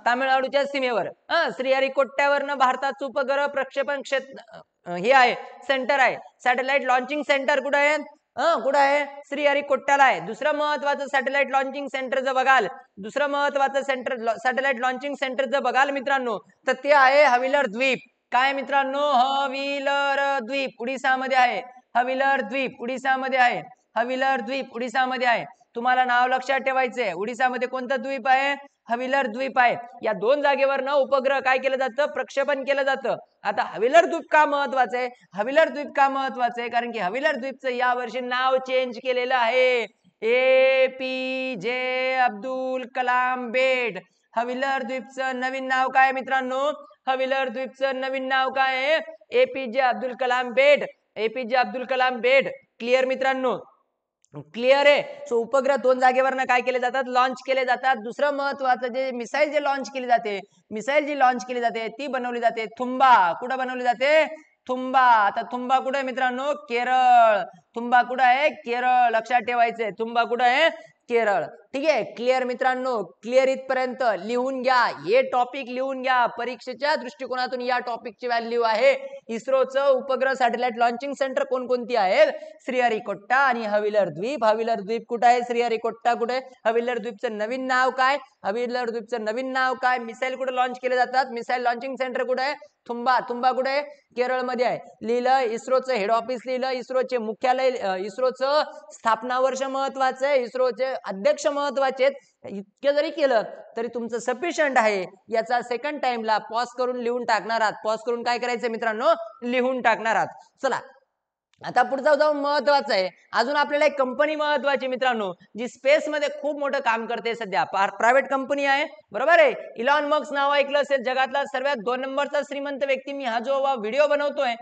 तामिळनाडूच्या सीमेवर. श्रीहरिकोट्ट्यावरनं भारताचं उपग्रह प्रक्षेपण क्षेत्र हे आहे, सेंटर आहे, सॅटेलाइट लॉन्चिंग सेंटर कुठे आहे, कुठं आहे, श्रीहरिकोट्ट्याला आहे. दुसरं महत्वाचं सॅटेलाइट लॉन्चिंग सेंटर जर बघाल, दुसरं महत्वाचं सॅटेलाइट लॉन्चिंग सेंटर जर बघाल मित्रांनो, तर ते आहे हविलर द्वीप. काय मित्रांनो, हविलर द्वीप उडीसामध्ये आहे. हविलर द्वीप उडीसामध्ये आहे. हविलर द्वीप उडीसामध्ये आहे. तुम्हाला नाव लक्षात ठेवायचंय, उडीसामध्ये कोणतं द्वीप आहे, हविलर द्वीप आहे. या 2 जागेवर उपग्रह काय केलं जातं, प्रक्षेपण केलं जातं. आता हविलर द्वीप का महत्वाचं आहे, हविलर द्वीप का महत्वाचं आहे, कारण की हविलर द्वीपचं या वर्षी नाव चेंज केलेलं आहे, APJ अब्दुल कलाम बेट. हविलर द्वीपचं नवीन नाव काय मित्रांनो, हविलर द्वीपचं नवीन नाव काय आहे, APJ अब्दुल कलाम बेट. APJ अब्दुल कलाम बेट. क्लिअर मित्रांनो, क्लिअर आहे. सो उपग्रह 2 जागेवरनं काय केले जातात, लॉन्च केले जातात. दुसरं महत्वाचं, जे मिसाईल जे लॉन्च केली जाते, मिसाईल जी लॉन्च केली जाते ती बनवली जाते थुंबा. कुठं बनवली जाते, थुंबा. आता थुंबा कुठे आहे मित्रांनो, केरळ. थुंबा कुठं आहे, केरळ. लक्षात ठेवायचंय, थुंबा कुठं आहे, केरळ. ठीक आहे, क्लिअर मित्रांनो, क्लिअर इथपर्यंत लिहून घ्या, हे टॉपिक लिहून घ्या. परीक्षेच्या दृष्टिकोनातून या टॉपिकची व्हॅल्यू आहे. इस्रोचं उपग्रह सॅटेलाइट लॉन्चिंग सेंटर कोणकोणती आहेत, श्रीहरिकोट्टा आणि हविलर द्वीप. हविलर द्वीप कुठे आहे, श्रीहरिकोट्टा कुठे, हविलर द्वीपचं नवीन नाव काय, हविलर द्वीपचं नवीन नाव काय, मिसाईल कुठे लॉन्च केले जातात, मिसाईल लॉन्चिंग सेंटर कुठे आहे, थुंबा. थुंबा कुठे आहे, केरळमध्ये आहे. लिहिलं, इस्रोचं हेड ऑफिस लिहिलं, इस्रोचे मुख्यालय, इस्रोचं स्थापना वर्ष महत्वाचं आहे, इस्रोचे अध्यक्ष महत्वाचे आहेत. इतके जरी केलं तरी तुमचं सफिशियंट आहे. याचा सेकंड टाइमला पॉज करून लिहून टाकणार आहात. पॉज करून काय करायचं मित्रांनो, लिहून टाकणार आहात. चला, आता पुढचा जाऊन महत्वाचं आहे, अजून आपल्याला एक कंपनी महत्वाची मित्रांनो, जी स्पेस मध्ये खूप मोठं काम करते सध्या. प्रायव्हेट कंपनी आहे, बरोबर आहे. इलॉन मस्क नाव ऐकलं असेल, जगातला सर्वात 2 नंबरचा श्रीमंत व्यक्ती. मी हा जो व्हिडिओ बनवतोय,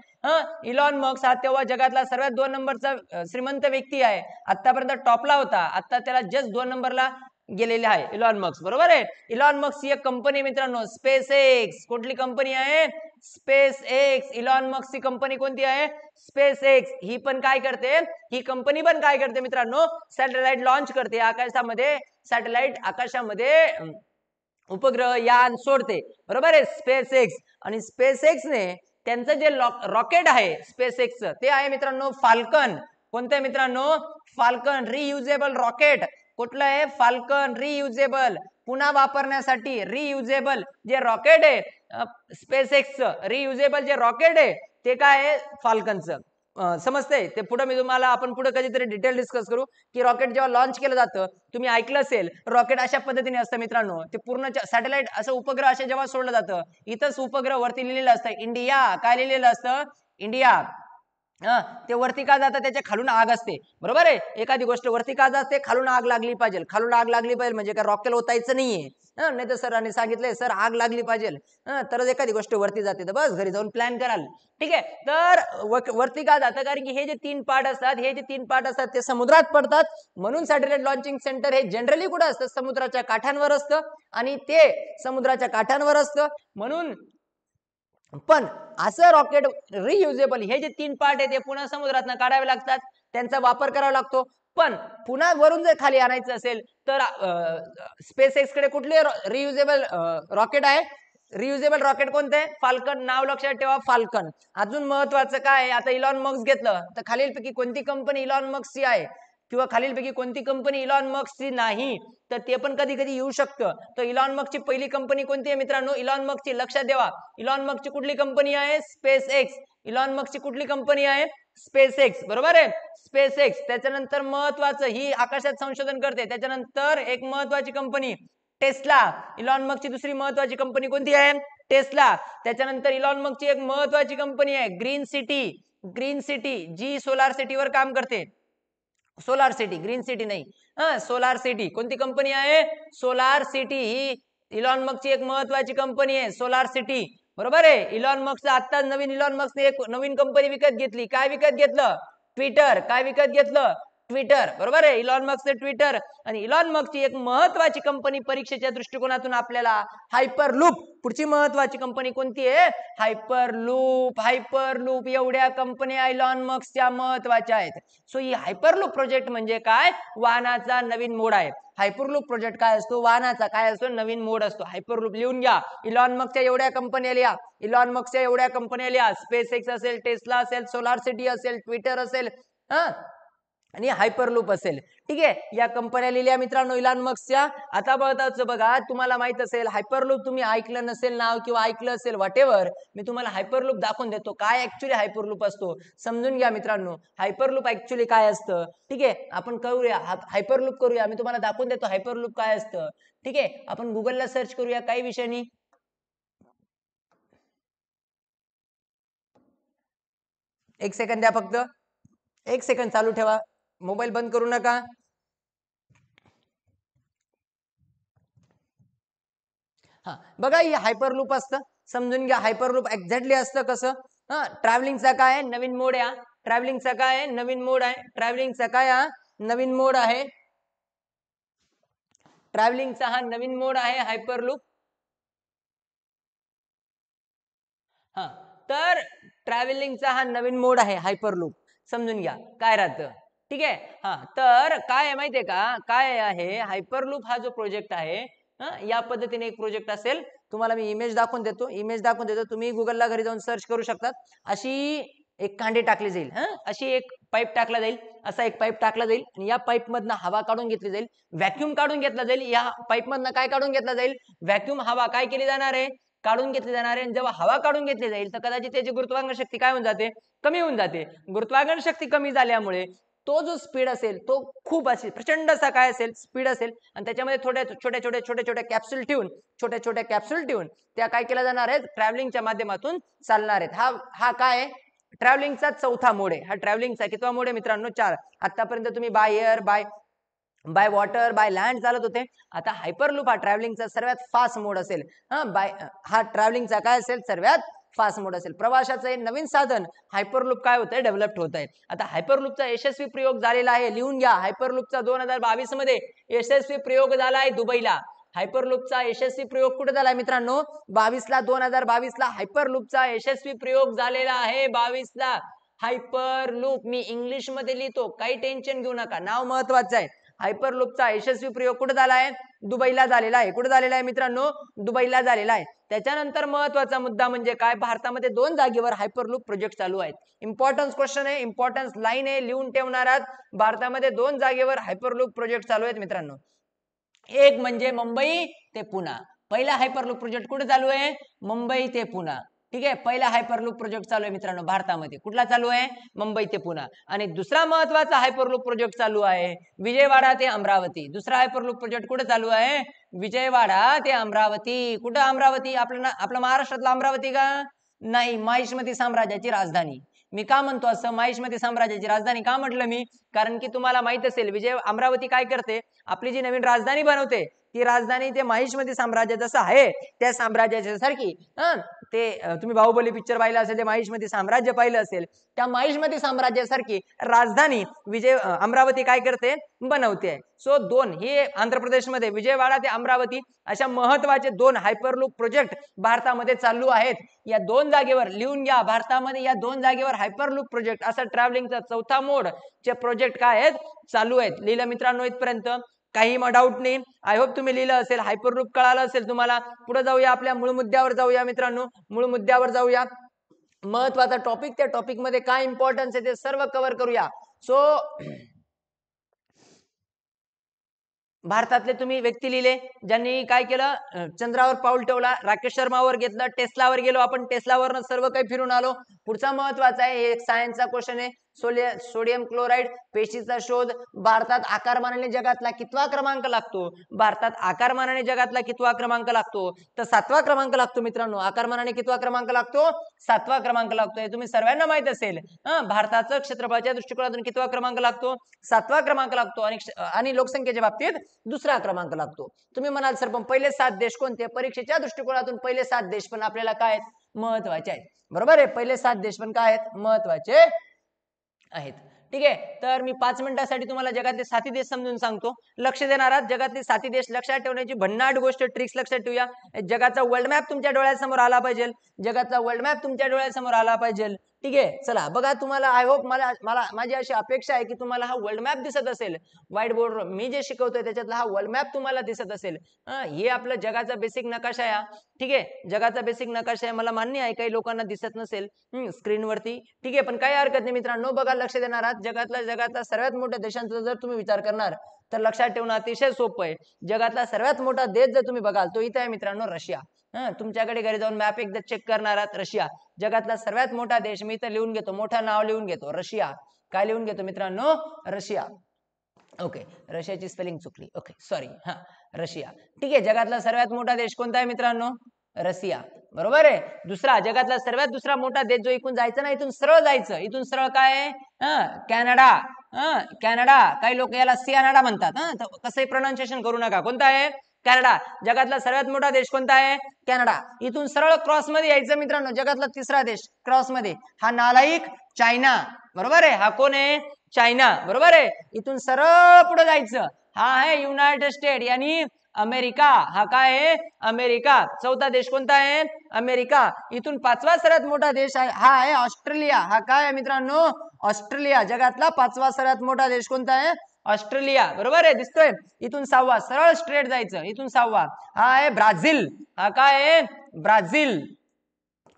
इलॉन मस्क हा तेव्हा जगातला सर्वात 2 नंबरचा श्रीमंत व्यक्ती आहे. आतापर्यंत टॉपला होता, आता त्याला जस्ट 2 नंबरला गेलेले आहे इलॉन मस्क, बरोबर आहे. इलॉन मस्क ही एक कंपनी मित्रांनो, स्पेस एक्स. कुठली कंपनी आहे, स्पेस एक्स. इलॉन मस्क ची कंपनी कोणती आहे, स्पेस एक्स. ही पण काय करते, ही कंपनी पण काय करते मित्रांनो, सॅटेलाइट लॉन्च करते आकाशामध्ये. सॅटेलाइट आकाशामध्ये उपग्रह यान सोडते, बरोबर आहे, स्पेस एक्स. आणि स्पेस एक्सने त्यांचं जे रॉकेट आहे स्पेस एक्सचं ते आहे मित्रांनो फाल्कन. कोणतं आहे मित्रांनो? Falcon reusable rocket. कुठलं आहे? फाल्कन रियुजेबल, पुन्हा वापरण्यासाठी रियुजेबल जे रॉकेट आहे स्पेस एक्सचं, रियुजेबल जे रॉकेट आहे ते काय आहे? फाल्कनचं. समजतंय ते? पुढे मी तुम्हाला आपण पुढे कधीतरी डिटेल डिस्कस करू की रॉकेट जेव्हा लॉन्च केलं जातं, तुम्ही ऐकलं असेल रॉकेट अशा पद्धतीने असतं मित्रांनो, ते पूर्ण सॅटेलाइट असं उपग्रह असे जेव्हा सोडलं जातं, इथंच उपग्रह वरती लिहिलेलं असतं इंडिया. काय लिहिलेलं असतं? इंडिया. ते वरती का जातं? त्याच्या खालून आग असते, बरोबर आहे. एखादी गोष्ट वरती का जाते? खालून आग लागली पाहिजे. खालून आग लागली पाहिजे म्हणजे काय रॉकेल ओतायचं नाहीये, नाही तर सरांनी सांगितलंय सर आग लागली पाहिजे तरच एखादी गोष्ट वरती जाते. तर बस घरी जाऊन प्लॅन कराल, ठीक आहे. तर वरती का जातं? कारण की हे जे 3 पार्ट असतात ते समुद्रात पडतात. म्हणून सॅटेलाइट लॉन्चिंग सेंटर हे जनरली कुठं असतं? समुद्राच्या काठांवर असतं. आणि ते समुद्राच्या काठांवर असतं म्हणून. पण असं रॉकेट रियुजेबल हे जे 3 पार्ट आहे ते पुन्हा समुद्रातनं काढावे लागतात, त्यांचा वापर करावा लागतो. पण पुन्हा वरून जर खाली आणायचं असेल तर स्पेस एक्स कडे कुठले रियुजेबल रॉकेट आहे? रियुजेबल रॉकेट कोणते आहे? फाल्कन. नाव लक्षात ठेवा, फाल्कन. अजून महत्वाचं काय? आता इलॉन मस्क घेतलं तर खालीलपैकी कोणती कंपनी इलॉन मस्कची आहे किंवा खालीलपैकी कोणती कंपनी इलॉन मस्कची नाही? तर ते पण कधी कधी येऊ शकतं. तर इलॉन मस्कची पहिली कंपनी कोणती आहे मित्रांनो? इलॉन मस्कची, लक्षात ठेवा, इलॉन मस्कची कुठली कंपनी आहे? Space x. इलॉन मस्कची कुठली कंपनी आहे? स्पेस एक्स, बरोबर आहे, स्पेस एक्स. त्याच्यानंतर महत्वाचं ही आकाशात संशोधन करते. त्याच्यानंतर एक महत्वाची कंपनी टेस्ला. इलॉन मस्कची दुसरी महत्वाची कंपनी कोणती आहे? टेस्ला. त्याच्यानंतर इलॉन मस्कची एक महत्वाची कंपनी आहे ग्रीन सिटी. ग्रीन सिटी जी सोलार सिटीवर काम करते. सोलार सिटी, ग्रीन सिटी नाही, सोलार सिटी. कोणती कंपनी आहे? सोलार सिटी ही इलॉन मस्कची एक महत्वाची कंपनी आहे, सोलार सिटी, बरोबर आहे. इलॉन मस्कचं आता नवीन इलॉन मस्कने एक नवीन कंपनी विकत घेतली. काय विकत घेतलं? ट्विटर. काय विकत घेतलं? ट्विटर, बरोबर आहे. इलॉन मस्कचे ट्विटर. आणि इलॉन मस्कची एक महत्वाची कंपनी परीक्षेच्या दृष्टिकोनातून आपल्याला हायपरलूप. पुढची महत्वाची कंपनी कोणती आहे? हायपरलूप. हायपरलूप एवढ्या कंपन्या इलॉन मस्कच्या महत्वाच्या आहेत. सो ही हायपरलूप प्रोजेक्ट म्हणजे काय? वाहनाचा नवीन मोड आहे. हायपरलूप प्रोजेक्ट काय असतो? वाहनाचा काय असतो? नवीन मोड असतो. हायपरलूप लिहून घ्या. इलॉन मस्कच्या एवढ्या कंपन्या लिहा. इलॉन मस्कच्या एवढ्या कंपन्या लिहा. स्पेस एक्स असेल, टेस्ला असेल, सोलार सिटी असेल, ट्विटर असेल आणि हायपरलूप असेल, ठीक आहे. या कंपन्या लिहिल्या मित्रांनो इलॉन मस्कच्या. आता बघा, तुम्हाला माहित असेल हायपरलूप, तुम्ही ऐकलं नसेल नाव किंवा ऐकलं असेल व्हॉटेवर, मी तुम्हाला हायपरलूप दाखवून देतो काय ऍक्च्युली हायपरलूप असतो. समजून घ्या मित्रांनो, हायपरलूप ऍक्च्युली काय असतं, ठीक आहे. आपण करूया हायपरलूप करूया, मी तुम्हाला दाखवून देतो हायपरलूप काय असतं, ठीक आहे. आपण गुगलला सर्च करूया काही विषय नाही. एक सेकंद द्या फक्त, एक सेकंद चालू ठेवा, मोबाईल बंद करू नका. हा बघा, ही हायपरलूप असतं. समजून घ्या हायपरलूप एक्झॅक्टली असतं कसं. ट्रॅव्हलिंगचा काय आहे? नवीन मोड आहे. ट्रॅव्हलिंगचा काय आहे? नवीन मोड आहे. ट्रॅव्हलिंगचा काय आहे? नवीन मोड आहे. ट्रॅव्हलिंगचा हा नवीन मोड आहे हायपरलूप. हा तर ट्रॅव्हलिंगचा हा नवीन मोड आहे हायपरलूप. समजून घ्या काय राहतं, ठीक आहे. हा तर काय आहे माहितीये का? काय आहे हायपरलूप हा जो प्रोजेक्ट आहे, या पद्धतीने एक प्रोजेक्ट असेल. तुम्हाला मी इमेज दाखवून देतो, तुम्ही गुगलला घरी जाऊन सर्च करू शकतात. अशी एक कांडी टाकली जाईल, अशी एक पाईप टाकला जाईल, असा एक पाईप टाकला जाईल आणि या पाईप मधनं हवा काढून घेतली जाईल, व्हॅक्यूम काढून घेतला जाईल. या पाईप मधनं काय काढून घेतला जाईल? व्हॅक्यूम हवा काय केली जाणार आहे? काढून घेतली जाणार आहे. जेव्हा हवा काढून घेतली जाईल तर कदाचित त्याची गुरुत्वाकर्षण शक्ती काय होऊन जाते? कमी होऊन जाते. गुरुत्वाकर्षण शक्ती कमी झाल्यामुळे तो जो स्पीड असेल तो खूप असेल, प्रचंड असा काय असेल? स्पीड असेल. आणि त्याच्यामध्ये छोट्या छोट्या कॅप्सूल ठेवून त्या काय केल्या जाणार आहेत? ट्रॅव्हलिंगच्या माध्यमातून चालणार आहेत. हा काय आहे? ट्रॅव्हलिंगचा चौथा मोड आहे. हा ट्रॅव्हलिंगचा कितवा मोड आहे मित्रांनो? 4. आतापर्यंत तुम्ही by air, by water, bye land चालत होते. आता हायपरलूप हा ट्रॅव्हलिंगचा सर्वात फास्ट मोड असेल. हा ट्रॅव्हलिंगचा काय असेल? सर्वात फास्ट मोड असेल. प्रवासाचं हे नवीन साधन हायपरलूप काय होत आहे? डेव्हलप्ड होत आहे. आता हायपरलूपचा यशस्वी प्रयोग झालेला आहे, लिहून घ्या. हायपरलूपचा 2022 मध्ये यशस्वी प्रयोग झाला आहे दुबईला. हायपरलूपचा यशस्वी प्रयोग कुठे झाला मित्रांनो? 2022ला हायपरलूपचा यशस्वी प्रयोग झालेला आहे. 22ला हायपरलूप. मी इंग्लिश मध्ये लिहितो, काही टेन्शन घेऊ नका, नाव महत्वाचं आहे. हायपरलूपचा यशस्वी प्रयोग कुठे झाला आहे? दुबईला झालेला आहे. कुठे झालेला आहे मित्रांनो? दुबईला झालेला आहे. त्याच्यानंतर महत्वाचा मुद्दा म्हणजे काय? भारतामध्ये 2 जागेवर हायपरलूप प्रोजेक्ट चालू आहेत. इम्पॉर्टन्स क्वेश्चन आहे, इम्पॉर्टन्स लाईन आहे, लिहून ठेवणार आहात. भारतामध्ये 2 जागेवर हायपरलूप प्रोजेक्ट चालू आहेत मित्रांनो. एक म्हणजे मुंबई ते पुणा. पहिला हायपरलूप प्रोजेक्ट कुठे चालू आहे? मुंबई ते पुणा. ठीक आहे, पहिला हायपरलूप प्रोजेक्ट चालू आहे मित्रांनो भारतामध्ये. कुठला चालू आहे? मुंबई ते पुणा. आणि दुसरा महत्वाचा हायपरलूप प्रोजेक्ट चालू आहे विजयवाडा ते अमरावती. दुसरा हायपरलूप प्रोजेक्ट कुठे चालू आहे? विजयवाडा ते अमरावती. कुठं अमरावती? आपलं महाराष्ट्रातला अमरावती का? नाही, माहिष्मती साम्राज्याची राजधानी. मी का म्हणतो असं माहिष्मती साम्राज्याची राजधानी का म्हटलं मी? कारण की तुम्हाला माहित असेल अमरावती काय करते? आपली जी नवीन राजधानी बनवते ती राजधानी ते माहिष्मती साम्राज्य जसं आहे त्या साम्राज्याच्या सारखी ते तुम्ही बाहुबली पिक्चर पाहिलं असेल, ते माहिष्मती साम्राज्य पाहिलं असेल, त्या माहिष्मती साम्राज्यासारखी राजधानी अमरावती काय करते? बनवते. सो 2 हे आंध्र प्रदेशमध्ये विजयवाडा ते अमरावती अशा महत्वाचे 2 हायपरलूप प्रोजेक्ट भारतामध्ये चालू आहेत. या 2 जागेवर लिहून घ्या, भारतामध्ये या 2 जागेवर हायपरलूप प्रोजेक्ट असा ट्रॅव्हलिंगचा चौथा मोड चे प्रोजेक्ट काय आहेत? चालू आहेत. लिहिलं मित्रांनो इथपर्यंत? काही डाऊट नाही. आय होप तुम्ही लिहिलं असेल, हायपरलूप कळालं असेल तुम्हाला. पुढे जाऊया, आपल्या मूळ मुद्द्यावर जाऊया मित्रांनो. मूळ मुद्द्यावर जाऊया. महत्वाचा टॉपिक, त्या टॉपिक मध्ये काय इम्पॉर्टन्स आहे ते सर्व कव्हर करूया. सो भारतातले तुम्ही व्यक्ती लिहिले ज्यांनी काय केलं? चंद्रावर पाऊल ठेवला. राकेश शर्मावर घेतलं. टेस्लावर गेलो आपण, टेस्लावरनं सर्व काही फिरून आलो. पुढचा महत्वाचा आहे, एक सायन्सचा क्वेश्चन आहे. सोडियम क्लोराईड पेशीचा शोध भारतात आकारमानाने जगातला कितवा क्रमांक लागतो? भारतात आकारमानाने जगातला कितवा क्रमांक लागतो? तर 7वा क्रमांक लागतो मित्रांनो. आकारमानाने कितवा क्रमांक लागतो? 7वा क्रमांक लागतोय. तुम्ही सर्वांना माहित असेल. भारताचं क्षेत्रफळाच्या दृष्टिकोनातून कितवा क्रमांक लागतो? 7वा क्रमांक लागतो. आणि लोकसंख्येच्या बाबतीत 2रा क्रमांक लागतो. तुम्ही म्हणाल सर पण पहिले 7 देश कोणते? परीक्षेच्या दृष्टिकोनातून पहिले 7 देश पण आपल्याला काय महत्वाचे आहेत? बरोबर आहे, पहिले 7 देश पण काय आहेत? महत्वाचे आहेत. ठीक आहे, तर मी 5 मिनिटांसाठी तुम्हाला जगातले 7 देश समजून सांगतो. लक्ष देणार आहात. जगातले 7 देश लक्षात ठेवण्याची भन्नाट गोष्ट, ट्रिक्स लक्षात ठेवूया. जगाचा वर्ल्ड मॅप तुमच्या डोळ्यासमोर आला पाहिजे. जगाचा वर्ल्ड मॅप तुमच्या डोळ्यासमोर आला पाहिजे. ठीक आहे, चला बघा. तुम्हाला आय होप माझी अशी अपेक्षा आहे की तुम्हाला हा वर्ल्ड मॅप दिसत असेल. व्हाईट बोर्डवर मी जे शिकवतोय त्याच्यातला हा वर्ल्ड मॅप तुम्हाला दिसत असेल. हे आपलं जगाचा बेसिक नकाशा आहे. ठीक आहे, जगाचा बेसिक नकाशा आहे. मला मान्य आहे काही लोकांना दिसत नसेल स्क्रीनवरती. ठीक आहे, पण काही हरकत नाही मित्रांनो. बघा, लक्ष देणार आहात. जगातला सर्वात मोठ्या देशांचा जर तुम्ही विचार करणार तर लक्षात ठेवणं अतिशय सोपं आहे. जगातला सर्वात मोठा देश जर तुम्ही बघाल तो इथे आहे मित्रांनो, रशिया. तुमच्याकडे घरी जाऊन मॅप एकदा चेक करणार आहात. रशिया जगातला सर्वात मोठा देश. मी इथे लिहून घेतो, मोठं नाव लिहून घेतो, रशिया. काय लिहून घेतो मित्रांनो? रशिया. ओके, रशियाची स्पेलिंग चुकली. Okay, sorry. रशिया. ठीक आहे, जगातला सर्वात मोठा देश कोणता आहे मित्रांनो? रशिया. बरोबर आहे. दुसरा, जगातला सर्वात दुसरा मोठा देश जो इथून जायचं ना, इथून सरळ जायचं. इथून सरळ काय आहे? कॅनडा. कॅनडा. काही लोक याला सियानाडा म्हणतात. कसंही प्रोनाउन्सिएशन करू नका. कोणता आहे? कॅनडा. जगातला सर्वात मोठा देश कोणता आहे? कॅनडा. इथून सरळ क्रॉस मध्ये यायचं मित्रांनो. जगातला 3रा देश क्रॉस मध्ये, हा नालायक चायना. बरोबर आहे. हा कोण आहे? चायना. बरोबर आहे. इथून सरळ पुढे जायचं. हा आहे युनायटेड स्टेट यानी अमेरिका. हा काय आहे? अमेरिका. 4था देश कोणता आहे? अमेरिका. इथून 5वा सर्वात मोठा देश आहे, हा आहे ऑस्ट्रेलिया. हा काय आहे मित्रांनो? ऑस्ट्रेलिया. जगातला 5वा सर्वात मोठा देश कोणता आहे? ऑस्ट्रेलिया. बरोबर आहे, दिसतोय. इथून 6वा, सरळ स्ट्रेट जायचं. इथून 6वा, हा आहे ब्राझील. हा काय आहे? ब्राझील.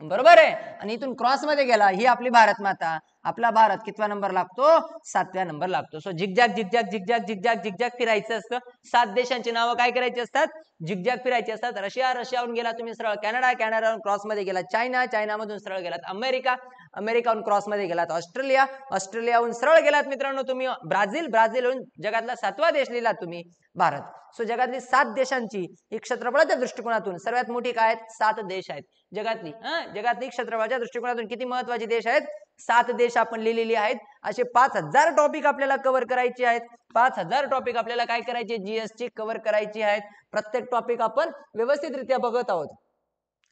बरोबर आहे. आणि इथून क्रॉस मध्ये गेला, ही आपली भारत माता. आपला भारत कितवा नंबर लागतो? 7व्या नंबर लागतो. So zigzag zigzag zigzag zigzag zigzag फिरायचं असतं. 7 देशांची नावं काय करायची असतात? झिकझॅक फिरायची असतात. रशिया. रशियाहून गेला तुम्ही सरळ कॅनडा. कॅनडाहून क्रॉस मध्ये गेला चायना. चायनामधून सरळ गेलात अमेरिका. अमेरिकाहून क्रॉस मध्ये गेलात ऑस्ट्रेलिया. ऑस्ट्रेलियाहून सरळ गेलात मित्रांनो तुम्ही ब्राझील. ब्राझीलहून जगातला 7वा देश लिहिलात तुम्ही भारत. सो जगातली 7 देशांची एक क्षेत्रफळाच्या दृष्टिकोनातून सर्वात मोठी काय आहेत? 7 देश आहेत जगातली. जगातली क्षेत्रफळाच्या दृष्टिकोनातून किती महत्वाचे देश आहेत? 7 देश आपण लिहिलेली आहेत. असे 5000 टॉपिक आपल्याला कव्हर करायचे आहेत. 5000 टॉपिक आपल्याला काय करायचे? जीएस ची कव्हर करायची आहेत. प्रत्येक टॉपिक आपण व्यवस्थितरित्या बघत आहोत.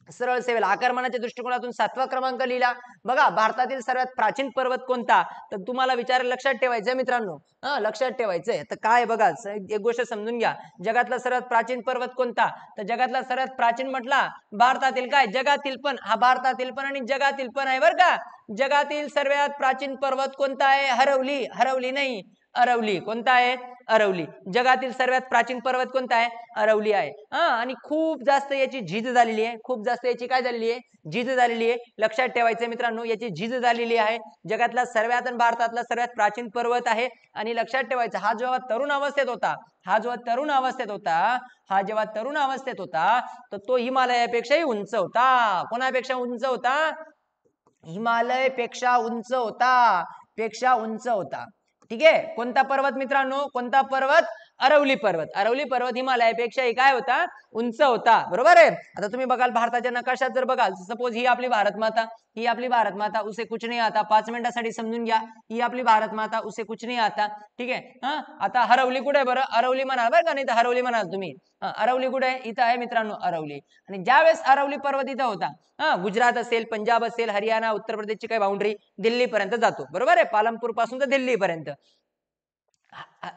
सरळ सेवेल आकारमानाच्या दृष्टिकोनातून 7वा क्रमांक लिहिला. बघा, भारतातील सर्वात प्राचीन पर्वत कोणता? तर तुम्हाला विचार लक्षात ठेवायचं मित्रांनो. लक्षात ठेवायचंय. तर काय बघा, एक गोष्ट समजून घ्या. जगातला सर्वात प्राचीन पर्वत कोणता? तर जगातला सर्वात प्राचीन म्हटला भारतातील काय? जगातील पण. हा भारतातील पण आणि जगातील पण आहे बरं का. जगातील सर्वात प्राचीन पर्वत कोणता आहे? हरवली. हरवली नाही, अरवली. कोणता आहे? अरवली. जगातील सर्वात प्राचीन पर्वत कोणता आहे? अरवली आहे. आणि खूप जास्त याची झीज झालेली आहे. खूप जास्त याची काय झालेली आहे? झीज झालेली आहे. लक्षात ठेवायचं मित्रांनो, याची झीज झालेली आहे. जगातला सर्वात आणि भारतातला सर्वात प्राचीन पर्वत आहे. आणि लक्षात ठेवायचं, हा जेव्हा तरुण अवस्थेत होता, हा जेव्हा तरुण अवस्थेत होता तर तो हिमालयापेक्षाही उंच होता. कोणापेक्षा उंच होता? हिमालयपेक्षा उंच होता. ठीक आहे. कोणता पर्वत मित्रांनो? कोणता पर्वत? अरवली पर्वत. अरवली पर्वत हिमालयापेक्षाही काय होता? उंच होता. बरोबर आहे. आता तुम्ही बघाल भारताच्या नकाशात जर बघाल, सपोज ही आपली भारत माता, उसे कुछ नहीं आता. 5 मिनिटासाठी समजून घ्या, ही आपली भारत माता, उसे कुछ नहीं आता. ठीक आहे. आता हरवली कुठे आहे बरं? अरवली म्हणाल बरं का, नाही तर हरवली म्हणाल तुम्ही. अरवली कुठे आहे? इथं आहे मित्रांनो अरवली. आणि ज्यावेळेस अरवली पर्वत इथं होता, गुजरात असेल, पंजाब असेल, हरियाणा, उत्तर प्रदेशची काही बाउंड्री दिल्ली पर्यंत जातो. बरोबर आहे. पालनपूर पासून तर दिल्ली पर्यंत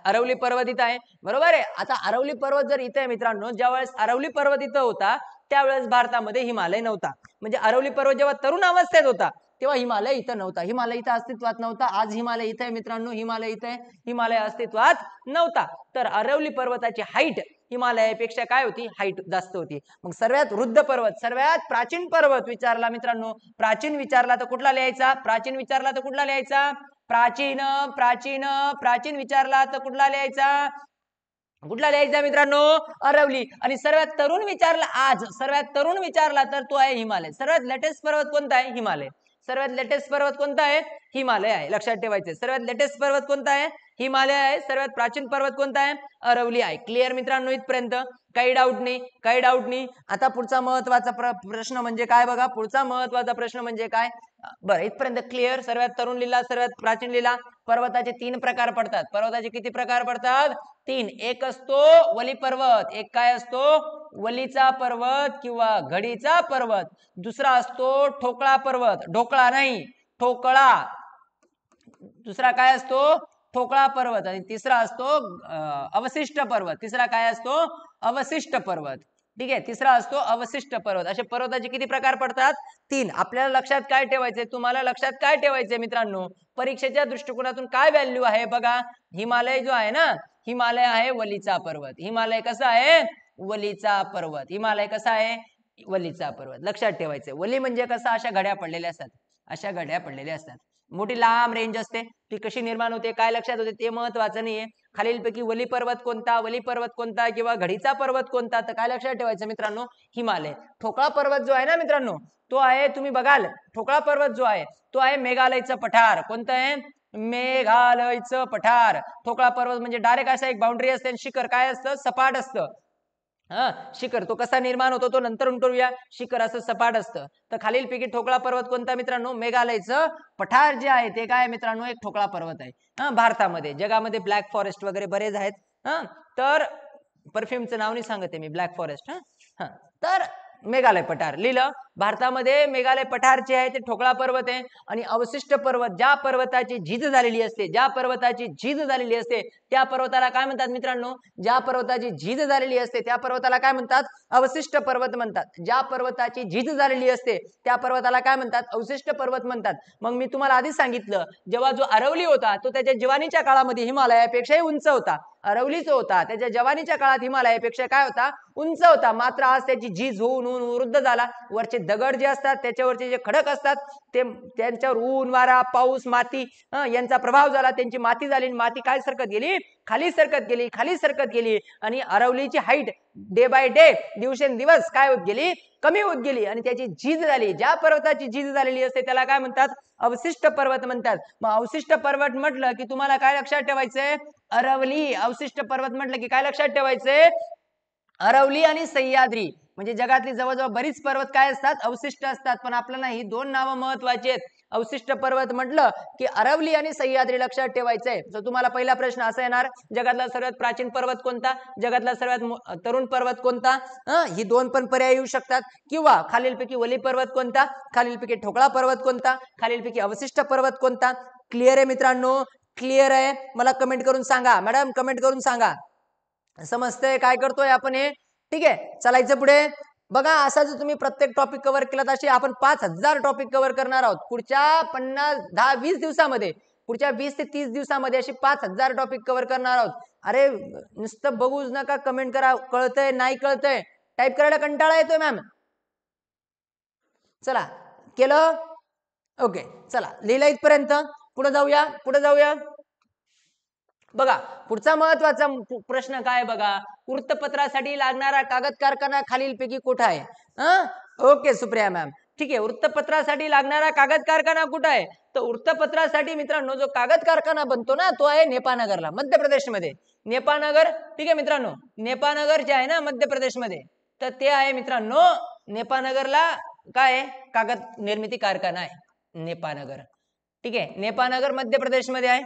अरवली पर्वत इथं आहे. बरोबर आहे. आता अरवली पर्वत जर इथे आहे मित्रांनो, ज्यावेळेस अरवली पर्वत इथं होता त्यावेळेस भारतामध्ये हिमालय नव्हता. म्हणजे अरवली पर्वत जेव्हा तरुण अवस्थेत होता तेव्हा हिमालय इथं नव्हता. हिमालय इथं अस्तित्वात नव्हता. आज हिमालय इथं आहे मित्रांनो, हिमालय इथं आहे. हिमालय अस्तित्वात नव्हता. तर अरवली पर्वताची हाईट हिमालयापेक्षा काय होती? हाईट जास्त होती. मग सर्वात वृद्ध पर्वत, सर्वात प्राचीन पर्वत विचारला मित्रांनो, प्राचीन विचारला तर कुठला लिहायचा? प्राचीन विचारला तर कुठला लिहायचा? प्राचीन प्राचीन प्राचीन विचारला तर कुठला लिहायचा? कुठला लिहायचा मित्रांनो? अरवली. आणि सर्वात तरुण विचारला तर तो आहे हिमालय. सर्वात लेटेस्ट पर्वत कोणता आहे? हिमालय. सर्वात लेटेस्ट पर्वत कोणता आहे? हिमालय आहे. लक्षात ठेवायचे. सर्वात लेटेस्ट पर्वत कोणता आहे? हिमालय आहे. सर्वात प्राचीन पर्वत कोणता आहे? अरवली आहे. क्लिअर मित्रांनो इथपर्यंत? काही डाऊट नाही. आता पुढचा महत्वाचा प्रश्न म्हणजे काय बघा? पुढचा महत्वाचा प्रश्न म्हणजे काय? बरं, इथपर्यंत क्लिअर. सर्वात तरुण लिहिला, सर्वात प्राचीन लिहिला. पर्वताचे 3 प्रकार पडतात. पर्वताचे किती प्रकार पडतात? 3. एक असतो वली पर्वत. एक काय असतो? वलीचा पर्वत किंवा घडीचा पर्वत. दुसरा असतो ठोकळा पर्वत. ढोकळा नाही, ठोकळा. दुसरा काय असतो? ठोकळा पर्वत. आणि तिसरा असतो अवशिष्ट पर्वत. तिसरा काय असतो? अवशिष्ट पर्वत. ठीक आहे. तिसरा असतो अवशिष्ट पर्वत. असे पर्वताचे किती प्रकार पडतात? 3. आपल्याला लक्षात काय ठेवायचंय? तुम्हाला लक्षात काय ठेवायचंय मित्रांनो? परीक्षेच्या दृष्टिकोनातून काय व्हॅल्यू आहे बघा? हिमालय जो आहे ना, हिमालय आहे वलीचा पर्वत. हिमालय कसा आहे? वलीचा पर्वत. हिमालय कसा आहे? वलीचा पर्वत. लक्षात ठेवायचंय. वली म्हणजे कसं? अशा घड्या पडलेल्या असतात. मोठी लांब रेंज असते. ती कशी निर्माण होते, काय लक्षात होते ते महत्वाचं नाहीये. खालीलपैकी वली पर्वत कोणता किंवा घडीचा पर्वत कोणता? तर काय लक्षात ठेवायचं मित्रांनो? हिमालय. ठोकळा पर्वत जो आहे ना मित्रांनो, तो आहे, तुम्ही बघाल, ठोकळा पर्वत जो आहे तो आहे मेघालयचं पठार. कोणतं आहे? मेघालयचं पठार. ठोकळा पर्वत म्हणजे डायरेक्ट असा एक बाउंड्री असते आणि शिखर काय असतं? सपाट असतं. शिखर तो कसा निर्माण होतो तो नंतर उंटूया. शिखर असं सपाट असतं. तर खालीलपैकी ठोकळा पर्वत कोणता मित्रांनो? मेघालयचं पठार जे आहे ते काय मित्रांनो? एक ठोकळा पर्वत आहे. भारतामध्ये, जगामध्ये ब्लॅक फॉरेस्ट वगैरे बरेच आहेत. तर परफ्यूमचं नाव नाही सांगते मी, ब्लॅक फॉरेस्ट. तर मेघालय पठार लिहिलं. भारतामध्ये मेघालय पठार जे आहे ते ठोकळा पर्वत आहे. आणि अवशिष्ट पर्वत, ज्या पर्वताची झीज झालेली असते त्या पर्वताला काय म्हणतात मित्रांनो? ज्या पर्वताची झीज झालेली असते त्या पर्वताला काय म्हणतात? अवशिष्ट पर्वत म्हणतात. ज्या पर्वताची झीज झालेली असते त्या पर्वताला काय म्हणतात? अवशिष्ट पर्वत म्हणतात. मग मी तुम्हाला आधीच सांगितलं, जेव्हा जो अरवली होता तो त्याच्या जवानीच्या काळामध्ये हिमालयापेक्षाही उंच होता. अरवलीच होता त्याच्या जवानीच्या काळात हिमालयापेक्षा काय होता? उंच होता. मात्र आज त्याची झीज होऊन वृद्ध झाला. वरचे दगड जे असतात त्याच्यावरचे जे खडक असतात ते त्यांच्यावर ऊन, वारा, पाऊस, माती यांचा प्रभाव झाला. त्यांची माती झाली. माती काय सरकत गेली? खाली सरकत गेली. आणि अरवलीची हाईट डे बाय डे, दिवसेंदिवस काय होत गेली? कमी होत गेली. आणि त्याची झीज झाली. ज्या पर्वताची झीज झालेली असते त्याला काय म्हणतात? अवशिष्ट पर्वत म्हणतात. मग अवशिष्ट पर्वत म्हटलं की तुम्हाला काय लक्षात ठेवायचंय? अरवली. अवशिष्ट पर्वत म्हटलं की काय लक्षात ठेवायचंय? अरवली आणि सह्याद्री. म्हणजे जगातली जवळजवळ बरीच पर्वत काय असतात? अवशिष्ट असतात. पण आपल्याला ही 2 नावं महत्वाची आहेत. अवशिष्ट पर्वत म्हटलं की अरवली आणि सह्याद्री लक्षात ठेवायचंय. तर तुम्हाला पहिला प्रश्न असा येणार, जगातला सर्वात प्राचीन पर्वत कोणता? जगातला सर्वात तरुण पर्वत कोणता? ही 2 पण पर्याय येऊ शकतात. किंवा खालीलपैकी वली पर्वत कोणता? खालीलपैकी ठोकळा पर्वत कोणता? खालीलपैकी अवशिष्ट पर्वत कोणता? क्लिअर आहे मित्रांनो? क्लिअर आहे? मला कमेंट करून सांगा. मॅडम कमेंट करून सांगा. समजतंय काय करतोय आपण हे? ठीक आहे, चालायचं पुढे. बघा, असा जर तुम्ही प्रत्येक टॉपिक कव्हर केला तर असे आपण 5000 टॉपिक कव्हर करणार आहोत पुढच्या 10-20 दिवसामध्ये. पुढच्या 20 ते 30 दिवसामध्ये अशी 5000 टॉपिक कव्हर करणार आहोत. अरे नुसतं बघूच नका, कमेंट करा, कळतंय नाही कळतंय, टाईप करायला कंटाळा येतोय मॅम. चला केलं, ओके. चला लिहिलं इथपर्यंत, पुढे जाऊया. बघा पुढचा महत्वाचा प्रश्न काय बघा, वृत्तपत्रासाठी लागणारा कागद कारखाना खालीलपैकी कुठं आहे? ओके सुप्रिया मॅम, ठीक आहे. वृत्तपत्रासाठी लागणारा कागद कारखाना कुठं आहे? तर वृत्तपत्रासाठी मित्रांनो जो कागद कारखाना बनतो ना, तो आहे नेपानगरला, मध्य प्रदेशमध्ये. नेपानगर, ठीक आहे मित्रांनो, नेपानगर जे आहे ना मध्य प्रदेशमध्ये, तर ते आहे मित्रांनो नेपानगरला काय कागद निर्मिती कारखाना आहे नेपानगर. ठीक आहे, नेपानगर मध्य प्रदेशमध्ये आहे,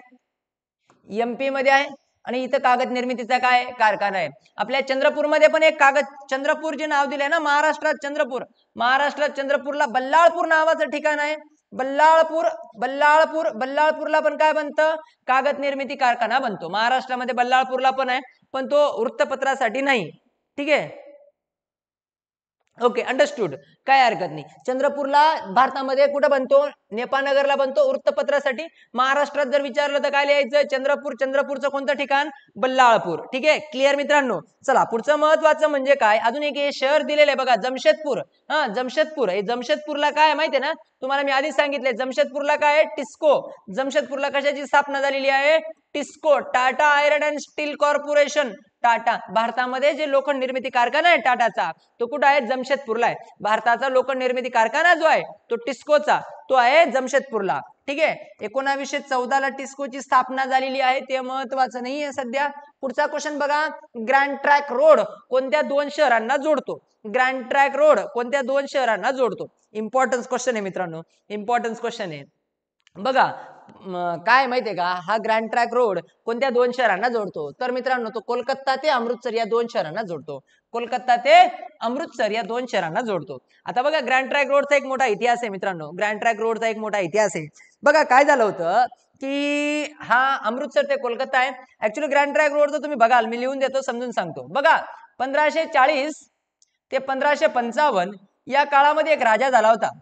एमपी मध्ये आहे, आणि इथं कागद निर्मितीचा काय कारखाना आहे. आपल्या चंद्रपूरमध्ये पण एक चंद्रपूर जे नाव दिलंय ना, महाराष्ट्रात चंद्रपूरला बल्लाळपूर नावाचं ठिकाण आहे. बल्लाळपूरला पण काय बनतं, कागद निर्मिती कारखाना बनतो. महाराष्ट्रामध्ये बल्लाळपूरला पण आहे, पण तो वृत्तपत्रासाठी नाही. ठीक आहे, ओके अंडरस्टूड, काय हरकत नाही. चंद्रपूरला भारतामध्ये कुठं बनतो, नेपानगरला बनतो वृत्तपत्रासाठी. महाराष्ट्रात जर विचारलं तर काय लिहायचं, चंद्रपूरचं कोणतं ठिकाण, बल्लाळपूर. ठीक आहे, क्लिअर मित्रांनो. चला पुढचं महत्वाचं म्हणजे काय, अजून एक हे शहर दिलेलं आहे बघा, जमशेदपूर. जमशेदपूर, हे जमशेदपूरला काय माहितीये ना तुम्हाला, मी आधीच सांगितलंय, जमशेदपूरला काय आहे, टिस्को. जमशेदपूरला कशाची स्थापना झालेली आहे, TISCO, Tata iron and still corporation. Tata, भारतामध्ये जे लोखंड निर्मिती कारखाना आहे टाटाचा, तो कुठं आहे, जमशेदपूरला आहे. भारताचा लोखंड निर्मिती कारखाना जो आहे तो टिस्कोचा, तो आहे जमशेदपूरला. ठीक आहे, 1914ला टिस्कोची स्थापना झालेली आहे, ते महत्वाचं नाही आहे सध्या. पुढचा क्वेश्चन बघा, ग्रँड ट्रॅक रोड कोणत्या दोन शहरांना जोडतो? ग्रँड ट्रॅक रोड कोणत्या दोन शहरांना जोडतो? इम्पॉर्टन्स क्वेश्चन आहे मित्रांनो, इम्पॉर्टन्स क्वेश्चन आहे. बघा काय माहितीये का, हा ग्रँड ट्रॅक रोड कोणत्या दोन शहरांना जोडतो? तर मित्रांनो तो कोलकाता ते अमृतसर या दोन शहरांना जोडतो. कोलकाता ते अमृतसर या दोन शहरांना जोडतो. आता बघा ग्रँड ट्रॅक रोडचा एक मोठा इतिहास आहे मित्रांनो, ग्रँड ट्रॅक रोडचा एक मोठा इतिहास आहे. बघा काय झालं होतं की हा अमृतसर ते कोलकाता आहे. ऍक्च्युली ग्रँड ट्रॅक रोड तर तुम्ही बघाल, मी लिहून देतो, समजून सांगतो. बघा 1540 ते 1555 या काळामध्ये एक राजा झाला होता.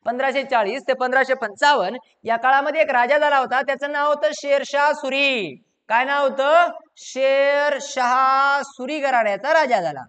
1540 ते 1555 या काळामध्ये एक राजा झाला होता, त्याचं नाव होतं शेरशाह सुरी. काय नाव होतं, शेरशाह सुरी घराण्याचा राजा झाला.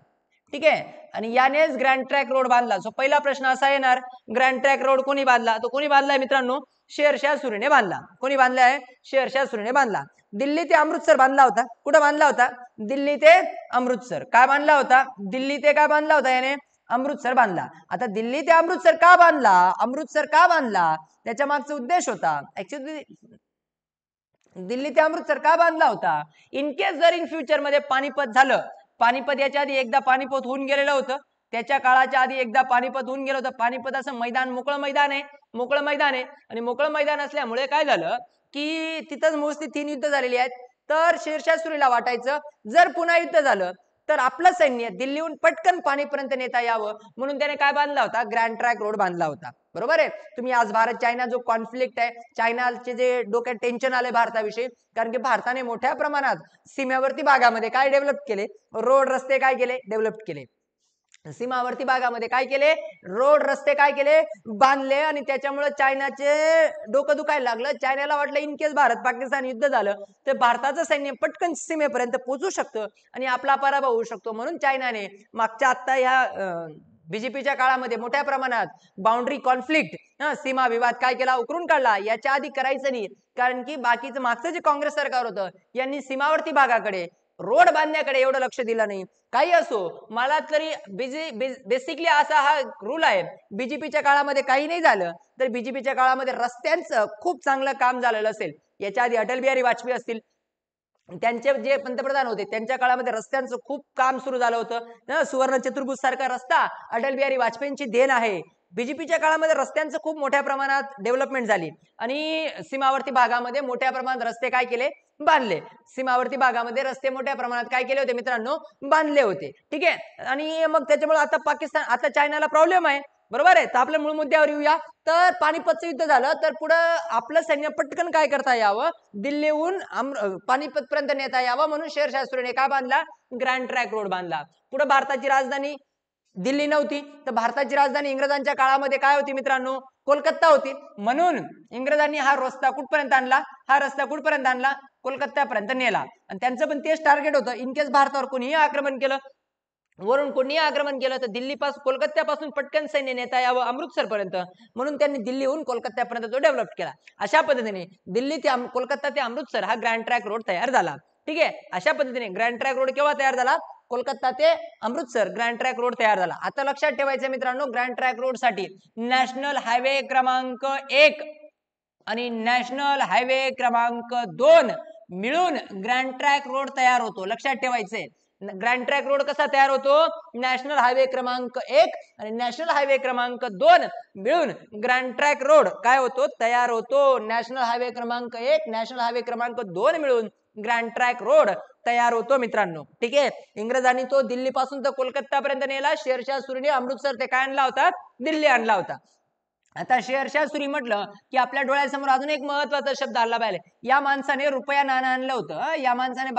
ठीक आहे, आणि यानेच ग्रँड ट्रॅक रोड बांधला. सो पहिला प्रश्न असा येणार, ग्रँड ट्रॅक रोड कोणी बांधला? तो कोणी बांधलाय मित्रांनो, शेरशाह सुरीने बांधला. कोणी बांधलाय, शेरशाह सुरीने बांधला. दिल्ली ते अमृतसर बांधला होता. कुठं बांधला होता, दिल्ली ते अमृतसर. काय बांधला होता, दिल्ली ते काय बांधला होता याने, अमृतसर बांधला. आता दिल्ली ते अमृतसर का बांधला, अमृतसर का बांधला, त्याच्या मागचा उद्देश होता. ऍक्च्युअली दिल्ली ते अमृतसर का बांधला होता, इन केस जर इन फ्युचर मध्ये पानिपत झालं, पानिपत याच्या आधी एकदा पानिपत होऊन गेलेलं होतं, त्याच्या काळाच्या आधी एकदा पानिपत होऊन गेलं होतं. पानिपत असं मैदान, मोकळं मैदान आहे, आणि मोकळं मैदान असल्यामुळे काय झालं की तिथंच मोस्टली 3 युद्ध झालेली आहेत. तर शेरशाह सुरीला वाटायचं जर पुन्हा युद्ध झालं तर आपलं सैन्य दिल्लीहून पटकन पाणीपर्यंत नेता यावं, म्हणून त्याने काय बांधला होता, ग्रँड ट्रॅक रोड बांधला होता. बरोबर आहे. तुम्ही आज भारत चायना जो कॉन्फ्लिक्ट आहे, चायनाचे जे डोक्यात टेन्शन आले भारताविषयी, कारण की भारताने मोठ्या प्रमाणात सीमेवरती भागामध्ये काय डेव्हलप केले, रोड रस्ते काय केले, डेव्हलप केले. सीमावर्ती भागामध्ये काय केले, रोड रस्ते काय केले, बांधले, आणि त्याच्यामुळे चायनाचे डोकं दुखायला लागलं. चायनाला वाटलं इन केस भारत पाकिस्तान युद्ध झालं तर भारताचं सैन्य पटकन सीमेपर्यंत पोहोचू शकतं आणि आपला पराभव होऊ शकतो, म्हणून चायनाने मागच्या आता ह्या बीजेपीच्या काळामध्ये मोठ्या प्रमाणात बाउंड्री कॉन्फ्लिक्ट, सीमा विवाद काय केला, उकरून काढला. याच्या आधी करायचं नाही, कारण की बाकीचं मागचं जे काँग्रेस सरकार होतं यांनी सीमावर्ती भागाकडे रोड बांधण्याकडे एवढं लक्ष दिलं नाही. काही असो, मला तरी बेसिकली असा हा रूल आहे, बीजेपीच्या काळामध्ये काही नाही झालं तर बीजेपीच्या काळामध्ये रस्त्यांचं खूप चांगलं काम झालेलं असेल. याच्या आधी अटल बिहारी वाजपेयी असतील, त्यांचे जे पंतप्रधान होते त्यांच्या काळामध्ये रस्त्यांचं खूप काम सुरू झालं होतं. सुवर्ण चतुर्भुज सारखा रस्ता अटल बिहारी वाजपेयींची देण आहे. बीजेपीच्या काळामध्ये रस्त्यांचं खूप मोठ्या प्रमाणात डेव्हलपमेंट झाली आणि सीमावर्ती भागामध्ये मोठ्या प्रमाणात रस्ते काय केले, बांधले. सीमावर्ती भागामध्ये रस्ते मोठ्या प्रमाणात काय केले होते मित्रांनो, बांधले होते. ठीक आहे, आणि मग त्याच्यामुळे आता पाकिस्तान, आता चायनाला प्रॉब्लेम आहे. बरोबर आहे. तर आपल्या मूळ मुद्द्यावर येऊया. तर पानिपतचं युद्ध झालं तर पुढं आपलं सैन्य पटकन काय करता यावं, दिल्लीहून पानिपत पर्यंत नेता यावं, म्हणून शेरशाह सुरीने काय बांधला, ग्रँड ट्रॅक रोड बांधला. पुढे भारताची राजधानी दिल्ली नव्हती. तर भारताची राजधानी इंग्रजांच्या काळामध्ये काय होती मित्रांनो? कोलकाता होती. म्हणून इंग्रजांनी हा रस्ता कुठपर्यंत आणला? हा रस्ता कुठपर्यंत आणला? कोलकात्यापर्यंत नेला. आणि त्यांचं पण तेच टार्गेट होतं. इन केस भारतावर कोणीही आक्रमण केलं, वरून कोणीही आक्रमण केलं, तर दिल्लीपासून कोलकात्यापासून पटकन सैन्य नेता यावं अमृतसर पर्यंत. म्हणून त्यांनी दिल्लीहून कोलकात्यापर्यंत तो डेव्हलप केला. अशा पद्धतीने दिल्ली ते कोलकाता ते अमृतसर हा ग्रँड ट्रॅक रोड तयार झाला. ठीक आहे. अशा पद्धतीने ग्रँड ट्रॅक रोड केव्हा तयार झाला? कोलकाता ते अमृतसर ग्रँड ट्रॅक रोड तयार झाला. आता लक्षात ठेवायचं मित्रांनो, ग्रँड ट्रॅक रोड साठी नॅशनल हायवे क्रमांक 1 आणि नॅशनल हायवे क्रमांक 2 मिळून ग्रँड ट्रॅक रोड तयार होतो. लक्षात ठेवायचंय. ग्रँड ट्रॅक रोड कसा तयार होतो? नॅशनल हायवे क्रमांक 1 आणि नॅशनल हायवे क्रमांक 2 मिळून ग्रँड ट्रॅक रोड काय होतो? तयार होतो. नॅशनल हायवे क्रमांक 1 नॅशनल हायवे क्रमांक 2 मिळून ग्रँड ट्रॅक रोड तयार होतो मित्रांनो. ठीक आहे. इंग्रजांनी तो दिल्ली पासून तर कोलकाता पर्यंत नेला. शेरशाह सुरीने अमृतसर ते काय आणला होता? दिल्ली आणला होता. आता शेरशाह सुरी म्हटलं की आपल्या डोळ्यासमोर अजून एक महत्वाचा शब्द आला पाहिजे. या माणसाने रुपया नाणं आणलं होतं. या माणसाने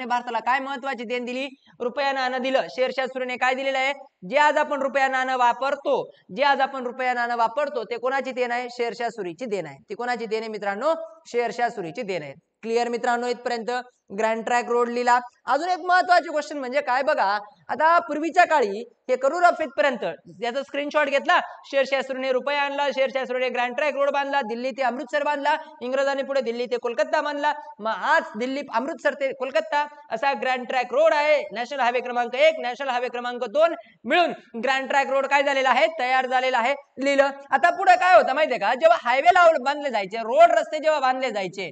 भारताला काय महत्वाची देण दिली? रुपया नाणं दिलं. शेरशाह सुरीने काय दिलेलं आहे? जे आज आपण रुपया नाणं वापरतो ते कोणाची देण आहे? शेरशाह सुरीची देण आहे. ती कोणाची देण आहे मित्रांनो? शेरशाह सुरीची देण आहे. क्लिअर मित्रांनो इथपर्यंत? ग्रँड ट्रॅक रोड लिहिला. अजून एक महत्वाची क्वेश्चन म्हणजे काय बघा, आता पूर्वीच्या काळी हे करूर ऑफ इथपर्यंत याचा स्क्रीनशॉट घेतला. शेरशाह सुरीने रुपया आणला, शेरशाह सुरीने ग्रँड ट्रॅक रोड बांधला, दिल्ली ते अमृतसर बांधला, इंग्रजांनी पुढे दिल्ली ते कोलकाता बांधला. मग आज दिल्ली अमृतसर ते कोलकाता असा ग्रँड ट्रॅक रोड आहे. नॅशनल हायवे क्रमांक 1 नॅशनल हायवे क्रमांक 2 मिळून ग्रँड ट्रॅक रोड काय झालेला आहे? तयार झालेला आहे. लिहिलं. आता पुढे काय होतं माहितीये का? जेव्हा हायवे बांधले जायचे, रोड रस्ते जेव्हा बांधले जायचे,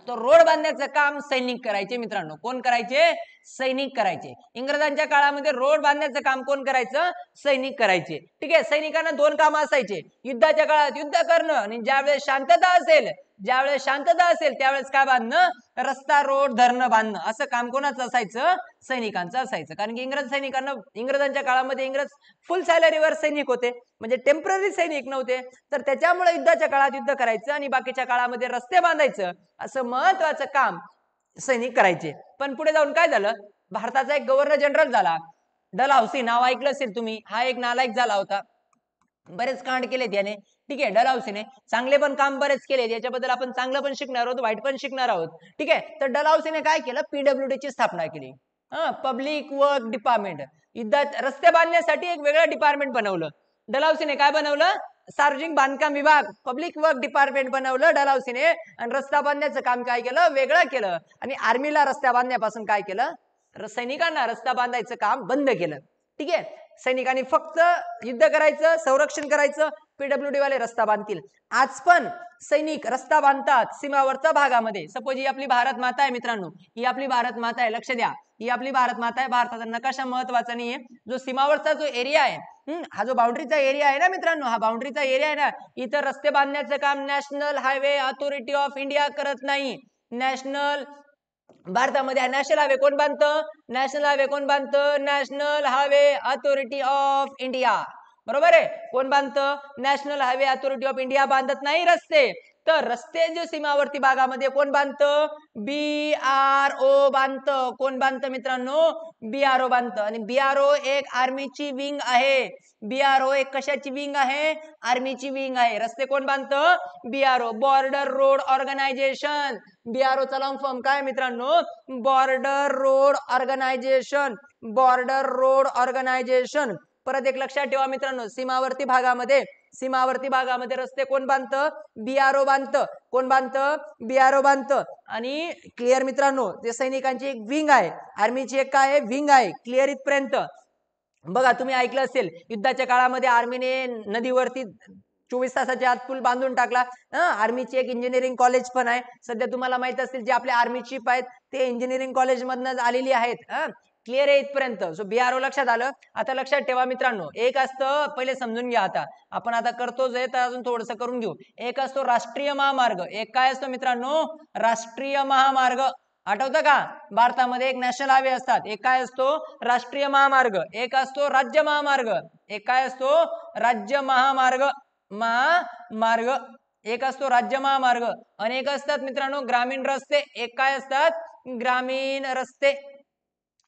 तो रोड बांधण्याचं काम सैनिक करायचे मित्रांनो. कोण करायचे? सैनिक करायचे. इंग्रजांच्या काळामध्ये रोड बांधण्याचं काम कोण करायचं? सैनिक करायचे. ठीक आहे. सैनिकांना दोन कामं असायचे. युद्धाच्या काळात युद्ध करणं आणि ज्यावेळेस शांतता असेल त्यावेळेस काय बांधणं? रस्ता, रोड, धरणं बांधणं. असं काम कोणाचं असायचं? सैनिकांचं असायचं. कारण की इंग्रजांच्या काळामध्ये इंग्रज फुल सॅलरीवर सैनिक होते, म्हणजे टेम्पररी सैनिक नव्हते. तर त्याच्यामुळे युद्धाच्या काळात युद्ध करायचं आणि बाकीच्या काळामध्ये रस्ते बांधायचं, असं महत्वाचं काम सैनिक करायचे. पण पुढे जाऊन काय झालं? भारताचा एक गव्हर्नर जनरल झाला, डलहौसी. नाव ऐकलं असेल तुम्ही. हा एक नालायक झाला होता. बरेच कांड केले त्याने. ठीक आहे. डलहौसीने चांगले पण काम बरेच केले. याच्याबद्दल आपण चांगलं पण शिकणार आहोत, वाईट पण शिकणार आहोत. ठीक आहे. तर डलहौसीने काय केलं? PWD ची स्थापना केली. Public work department. युद्धात रस्ते बांधण्यासाठी एक वेगळं डिपार्टमेंट बनवलं. डलहौसीने काय बनवलं? सार्वजनिक बांधकाम विभाग, पब्लिक वर्क डिपार्टमेंट बनवलं डलहौसीने. आणि रस्ता बांधण्याचं काम काय केलं? वेगळं केलं. आणि आर्मीला रस्ता बांधण्यापासून काय केलं? सैनिकांना रस्ता बांधायचं काम बंद केलं. ठीक आहे. सैनिकांनी फक्त युद्ध करायचं, संरक्षण करायचं. PWD वाले रस्ता बांधतील. आज पण सैनिक रस्ता बांधतात सीमावरच्या भागामध्ये. सपोज ही आपली भारत माता आहे मित्रांनो, ही आपली भारत माता आहे. लक्ष द्या, ही आपली भारत माता आहे. भारताचा नकाशा महत्वाचा नाहीये. जो सीमावरचा जो एरिया आहे, हा जो बाउंड्रीचा एरिया आहे ना मित्रांनो, हा बाउंड्रीचा एरिया आहे ना, इथं रस्ते बांधण्याचं काम national highway authority of India करत नाही. भारतामध्ये नॅशनल हायवे कोण बांधतं? National highway authority of India. बरोबर आहे. कोण बांधतं? National highway authority of India बांधत नाही रस्ते. तर रस्ते जे सीमावर्ती भागामध्ये कोण बांधतं? BRO बांधतं. कोण बांधतं मित्रांनो? BRO बांधतं. आणि BRO एक आर्मीची विंग आहे. BRO एक कशाची विंग आहे? आर्मीची विंग आहे. रस्ते कोण बांधतं? BRO, border road organisation. BRO चा लॉंग फॉर्म काय मित्रांनो? Border road organisation. परत एक लक्षात ठेवा मित्रांनो, सीमावर्ती भागामध्ये रस्ते कोण बांधतं? BRO बांधतं. कोण बांधतं? BRO बांधतं. आणि क्लिअर मित्रांनो, जे सैनिकांची एक विंग आहे, आर्मीची एक काय आहे? विंग आहे. क्लिअर इथपर्यंत? बघा, तुम्ही ऐकलं असेल, युद्धाच्या काळामध्ये आर्मीने नदीवरती 24 तासाच्या आत पूल बांधून टाकला. आर्मीची एक इंजिनिअरिंग कॉलेज पण आहे. सध्या तुम्हाला माहित असेल, जे आपले आर्मी चीफ आहेत ते इंजिनिअरिंग कॉलेज मधनं आलेली आहेत. क्लिअर आहे इथपर्यंत? सो BRO लक्षात आलं. आता लक्षात ठेवा मित्रांनो, एक असतं, पहिले समजून घ्या. आपण करतोच आहे, तर अजून थोडंसं करून घेऊ. एक असतो राष्ट्रीय महामार्ग. एक काय असतो मित्रांनो? राष्ट्रीय महामार्ग. आठवतं का? भारतामध्ये एक नॅशनल हायवे असतात. एक काय असतो? राष्ट्रीय महामार्ग. एक असतो राज्य महामार्ग. एक काय असतो? राज्य महामार्ग. एक असतो राज्य महामार्ग. अनेक असतात मित्रांनो ग्रामीण रस्ते. एक काय असतात? ग्रामीण रस्ते.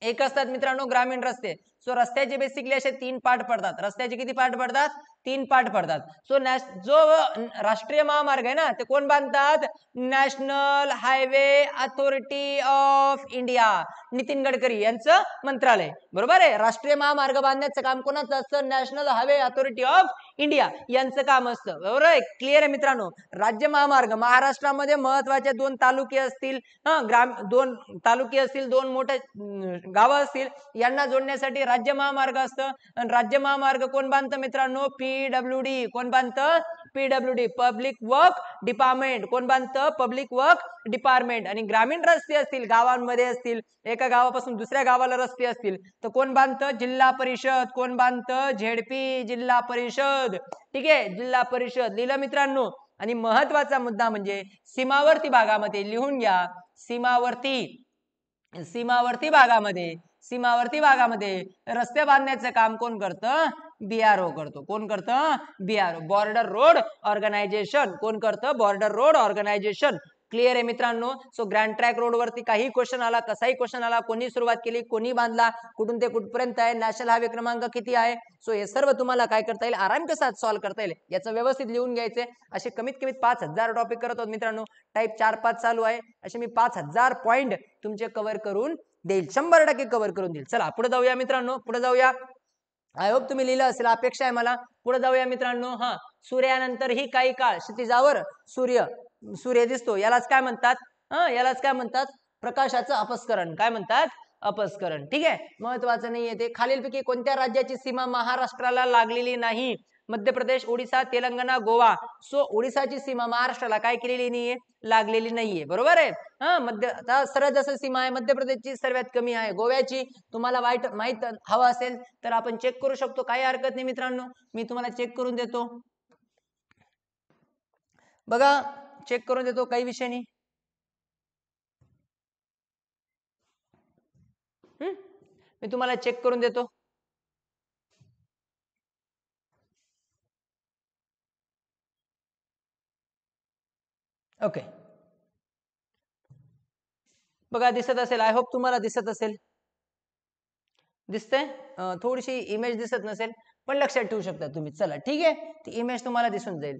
एक असतात मित्रांनो ग्रामीण रस्ते. सो रस्त्याचे बेसिकली असे 3 पार्ट पडतात. रस्त्याचे किती पार्ट पडतात? 3 पार्ट पडतात. सो जो राष्ट्रीय महामार्ग आहे ना ते कोण बांधतात? National highway authority of India, Nitin Gadkari यांचं मंत्रालय. बरोबर आहे. राष्ट्रीय महामार्ग बांधण्याचं काम कोणाचं असतं? National highway authority of India यांचं काम असतं. बरोबर आहे. क्लिअर आहे मित्रांनो. राज्य महामार्ग महाराष्ट्रामध्ये महत्वाचे 2 तालुके असतील, 2 तालुके असतील, 2 मोठे गावं असतील, यांना जोडण्यासाठी राज्य महामार्ग असतं. आणि राज्य महामार्ग कोण बांधतं मित्रांनो? PWD. कोण बांधतं? PWD, public work department. कोण बांधतं? Public work department. आणि ग्रामीण रस्ते असतील, गावांमध्ये असतील, एका गावापासून दुसऱ्या गावाला रस्ते असतील, तर कोण बांधतं? जिल्हा परिषद. कोण बांधतं? ZP, जिल्हा परिषद. ठीक आहे, जिल्हा परिषद. लिहिलं मित्रांनो. आणि महत्वाचा मुद्दा म्हणजे सीमावर्ती भागामध्ये लिहून घ्या. सीमावर्ती भागामध्ये रस्ते बांधण्याचं काम कोण करतं? BRO करतो. कोण करतं? BRO, border road organisation. कोण करतं? Border road organisation. क्लिअर आहे मित्रांनो. सो ग्रँड ट्रॅक रोड वरती काही क्वेश्चन आला, कसाही क्वेश्चन आला, कोणी सुरुवात केली, कोणी बांधला, कुठून ते कुठपर्यंत आहे, नॅशनल हायवे क्रमांक किती आहे, सो हे सर्व तुम्हाला काय करता येईल? आराम कसा सॉल्व्ह करता येईल याचं व्यवस्थित लिहून घ्यायचे. असे कमीत कमी 5000 टॉपिक करत आहोत मित्रांनो. टाईप 4-5 चालू आहे. असे मी 5000 पॉइंट तुमचे कव्हर करून देईल, 100% कव्हर करून देईल. चला पुढे जाऊया मित्रांनो, पुढे जाऊया. आय होप तुम्ही लिहिलं असेल, अपेक्षा आहे मला. पुढे जाऊया मित्रांनो. सूर्यानंतर ही काही काळ क्षितिजावर सूर्य दिसतो, यालाच काय म्हणतात? यालाच काय म्हणतात? प्रकाशाचं अपस्करण. काय म्हणतात? अपस्करण. ठीक आहे, महत्वाचं नाहीये ते. खालीलपैकी कोणत्या राज्याची सीमा महाराष्ट्राला लागलेली नाही? मध्य प्रदेश, ओडिसा, तेलंगणा, गोवा. सो ओडिसाची सीमा महाराष्ट्राला काय केलेली नाहीये? लागलेली नाहीये. बरोबर आहे. आता सरळ जसं सीमा आहे, मध्य प्रदेशची सर्वात कमी आहे. गोव्याची तुम्हाला माहित हवं असेल तर आपण चेक करू शकतो, काही हरकत नाही मित्रांनो. मी तुम्हाला चेक करून देतो, बघा, चेक करून देतो, काही विषय नाही. मी तुम्हाला चेक करून देतो. ओके, बघा दिसत असेल. आय होप तुम्हाला दिसत असेल. दिसतंय? थोडीशी इमेज दिसत नसेल पण लक्षात ठेवू शकता तुम्ही. चला ठीक आहे, ती इमेज तुम्हाला दिसून जाईल.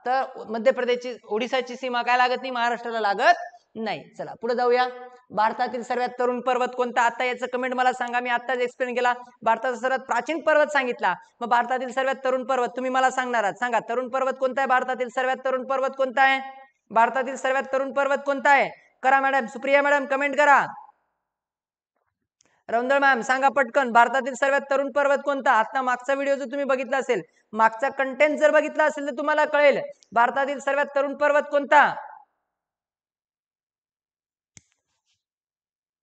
तर मध्य प्रदेशची ओडिसाची सीमा काय लागत नाही? महाराष्ट्राला लागत नाही. चला पुढे जाऊया. भारतातील सर्वात तरुण पर्वत कोणता? आता याचं कमेंट मला सांगा. मी आताच एक्सप्लेन केला. भारताचा सर्वात प्राचीन पर्वत सांगितला, मग भारतातील सर्वात तरुण पर्वत तुम्ही मला सांगणार आहात. सांगा, तरुण पर्वत कोणता आहे? भारतातील सर्वात तरुण पर्वत कोणता आहे? भारतातील सर्वात तरुण पर्वत कोणता आहे? करा मॅडम, सुप्रिया मॅडम कमेंट करा. रौंदळ मॅम सांगा पटकन, भारतातील सर्वात तरुण पर्वत कोणता? आता मागचा व्हिडिओ जर तुम्ही बघितला असेल, मागचा कंटेंट जर बघितला असेल तर तुम्हाला कळेल भारतातील सर्वात तरुण पर्वत कोणता.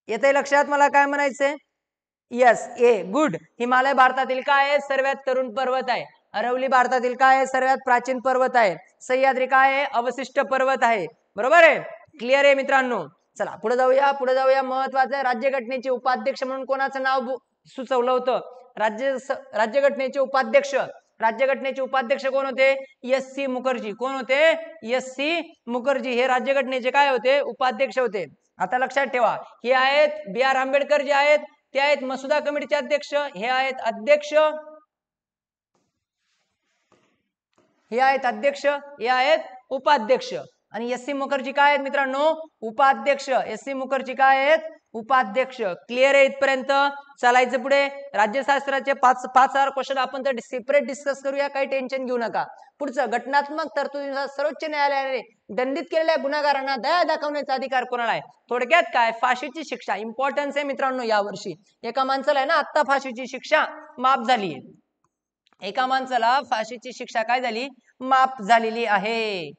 येते लक्षात मला काय म्हणायचंय? Yes, a good. हिमालय भारतातील काय आहे? सर्वात तरुण पर्वत आहे. अरवली भारतातील काय आहे? सर्वात प्राचीन पर्वत आहे. सह्याद्री काय आहे? अवशिष्ट पर्वत आहे. बरोबर आहे, क्लिअर आहे मित्रांनो. चला पुढे जाऊया, पुढे जाऊया. महत्वाचं आहे, राज्यघटनेचे उपाध्यक्ष म्हणून कोणाचं नाव सुचवलं होतं? राज्यघटनेचे उपाध्यक्ष कोण होते? SC मुखर्जी. कोण होते? SC मुखर्जी हे राज्यघटनेचे काय होते? उपाध्यक्ष होते. आता लक्षात ठेवा, हे आहेत BR आंबेडकर, जे आहेत ते आहेत मसुदा कमिटीचे अध्यक्ष. हे आहेत अध्यक्ष, हे आहेत उपाध्यक्ष. आणि SC मुखर्जी काय आहेत मित्रांनो? उपाध्यक्ष. SC मुखर्जी काय आहेत? उपाध्यक्ष. क्लिअर आहे इथपर्यंत? चालायचं पुढे. राज्यशास्त्राचे 5 क्वेश्चन आपण तर सेपरेट डिस्कस करूया, काही टेन्शन घेऊ नका. पुढचं, घटनात्मक तरतुदीनुसार सर्वोच्च न्यायालयाने दंडित केलेल्या गुन्हेगारांना दया दाखवण्याचा अधिकार कोणाला आहे? थोडक्यात काय? फाशीची शिक्षा. इम्पॉर्टन्स आहे मित्रांनो यावर्षी. एका माणसाला आहे ना आता फाशीची शिक्षा माफ झाली आहे. एका माणसाला फाशीची शिक्षा काय झाली? माफ झालेली आहे.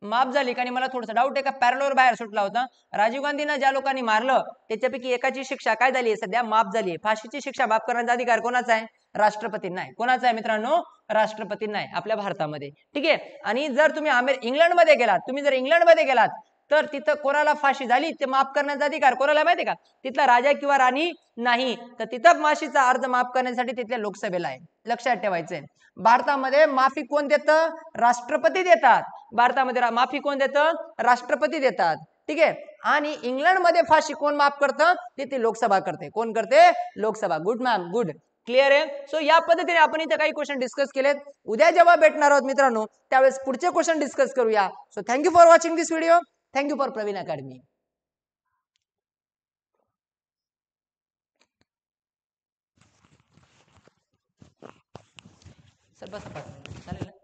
माफ झाली का? मला थोडासा डाऊट आहे का पॅरलवर बाहेर सुटला होता. राजीव गांधींना ज्या लोकांनी मारलं त्याच्यापैकी एकाची शिक्षा काय झाली आहे? सध्या माफ झाली आहे. फाशीची शिक्षा माफ करण्याचा अधिकार कोणाचा आहे? राष्ट्रपतींना आहे. कोणाचा आहे मित्रांनो? राष्ट्रपतींना आहे आपल्या भारतामध्ये. ठीक आहे. आणि जर तुम्ही इंग्लंडमध्ये गेलात, तर तिथं कोणाला फाशी झाली ते माफ करण्याचा अधिकार कोणाला माहिती का? तिथला राजा किंवा राणी नाही, तर तिथं फाशीचा अर्ज माफ करण्यासाठी तिथल्या लोकसभेला आहे. लक्षात ठेवायचंय. भारतामध्ये माफी कोण देतं? राष्ट्रपती देतात. भारतामध्ये माफी कोण देतं? राष्ट्रपती देतात. ठीक आहे. आणि इंग्लंडमध्ये फाशी कोण माफ करतं? तिथे लोकसभा करते. कोण करते? Lok Sabha. Good ma'am, good. Clear आहे. सो या पद्धतीने आपण इथे काही क्वेश्चन डिस्कस केलेत. उद्या जेव्हा भेटणार आहोत मित्रांनो त्यावेळेस पुढचे क्वेश्चन डिस्कस करूया. So thank you for watching this video. Thank you for Praveen academy. Sir बस चालेल ना.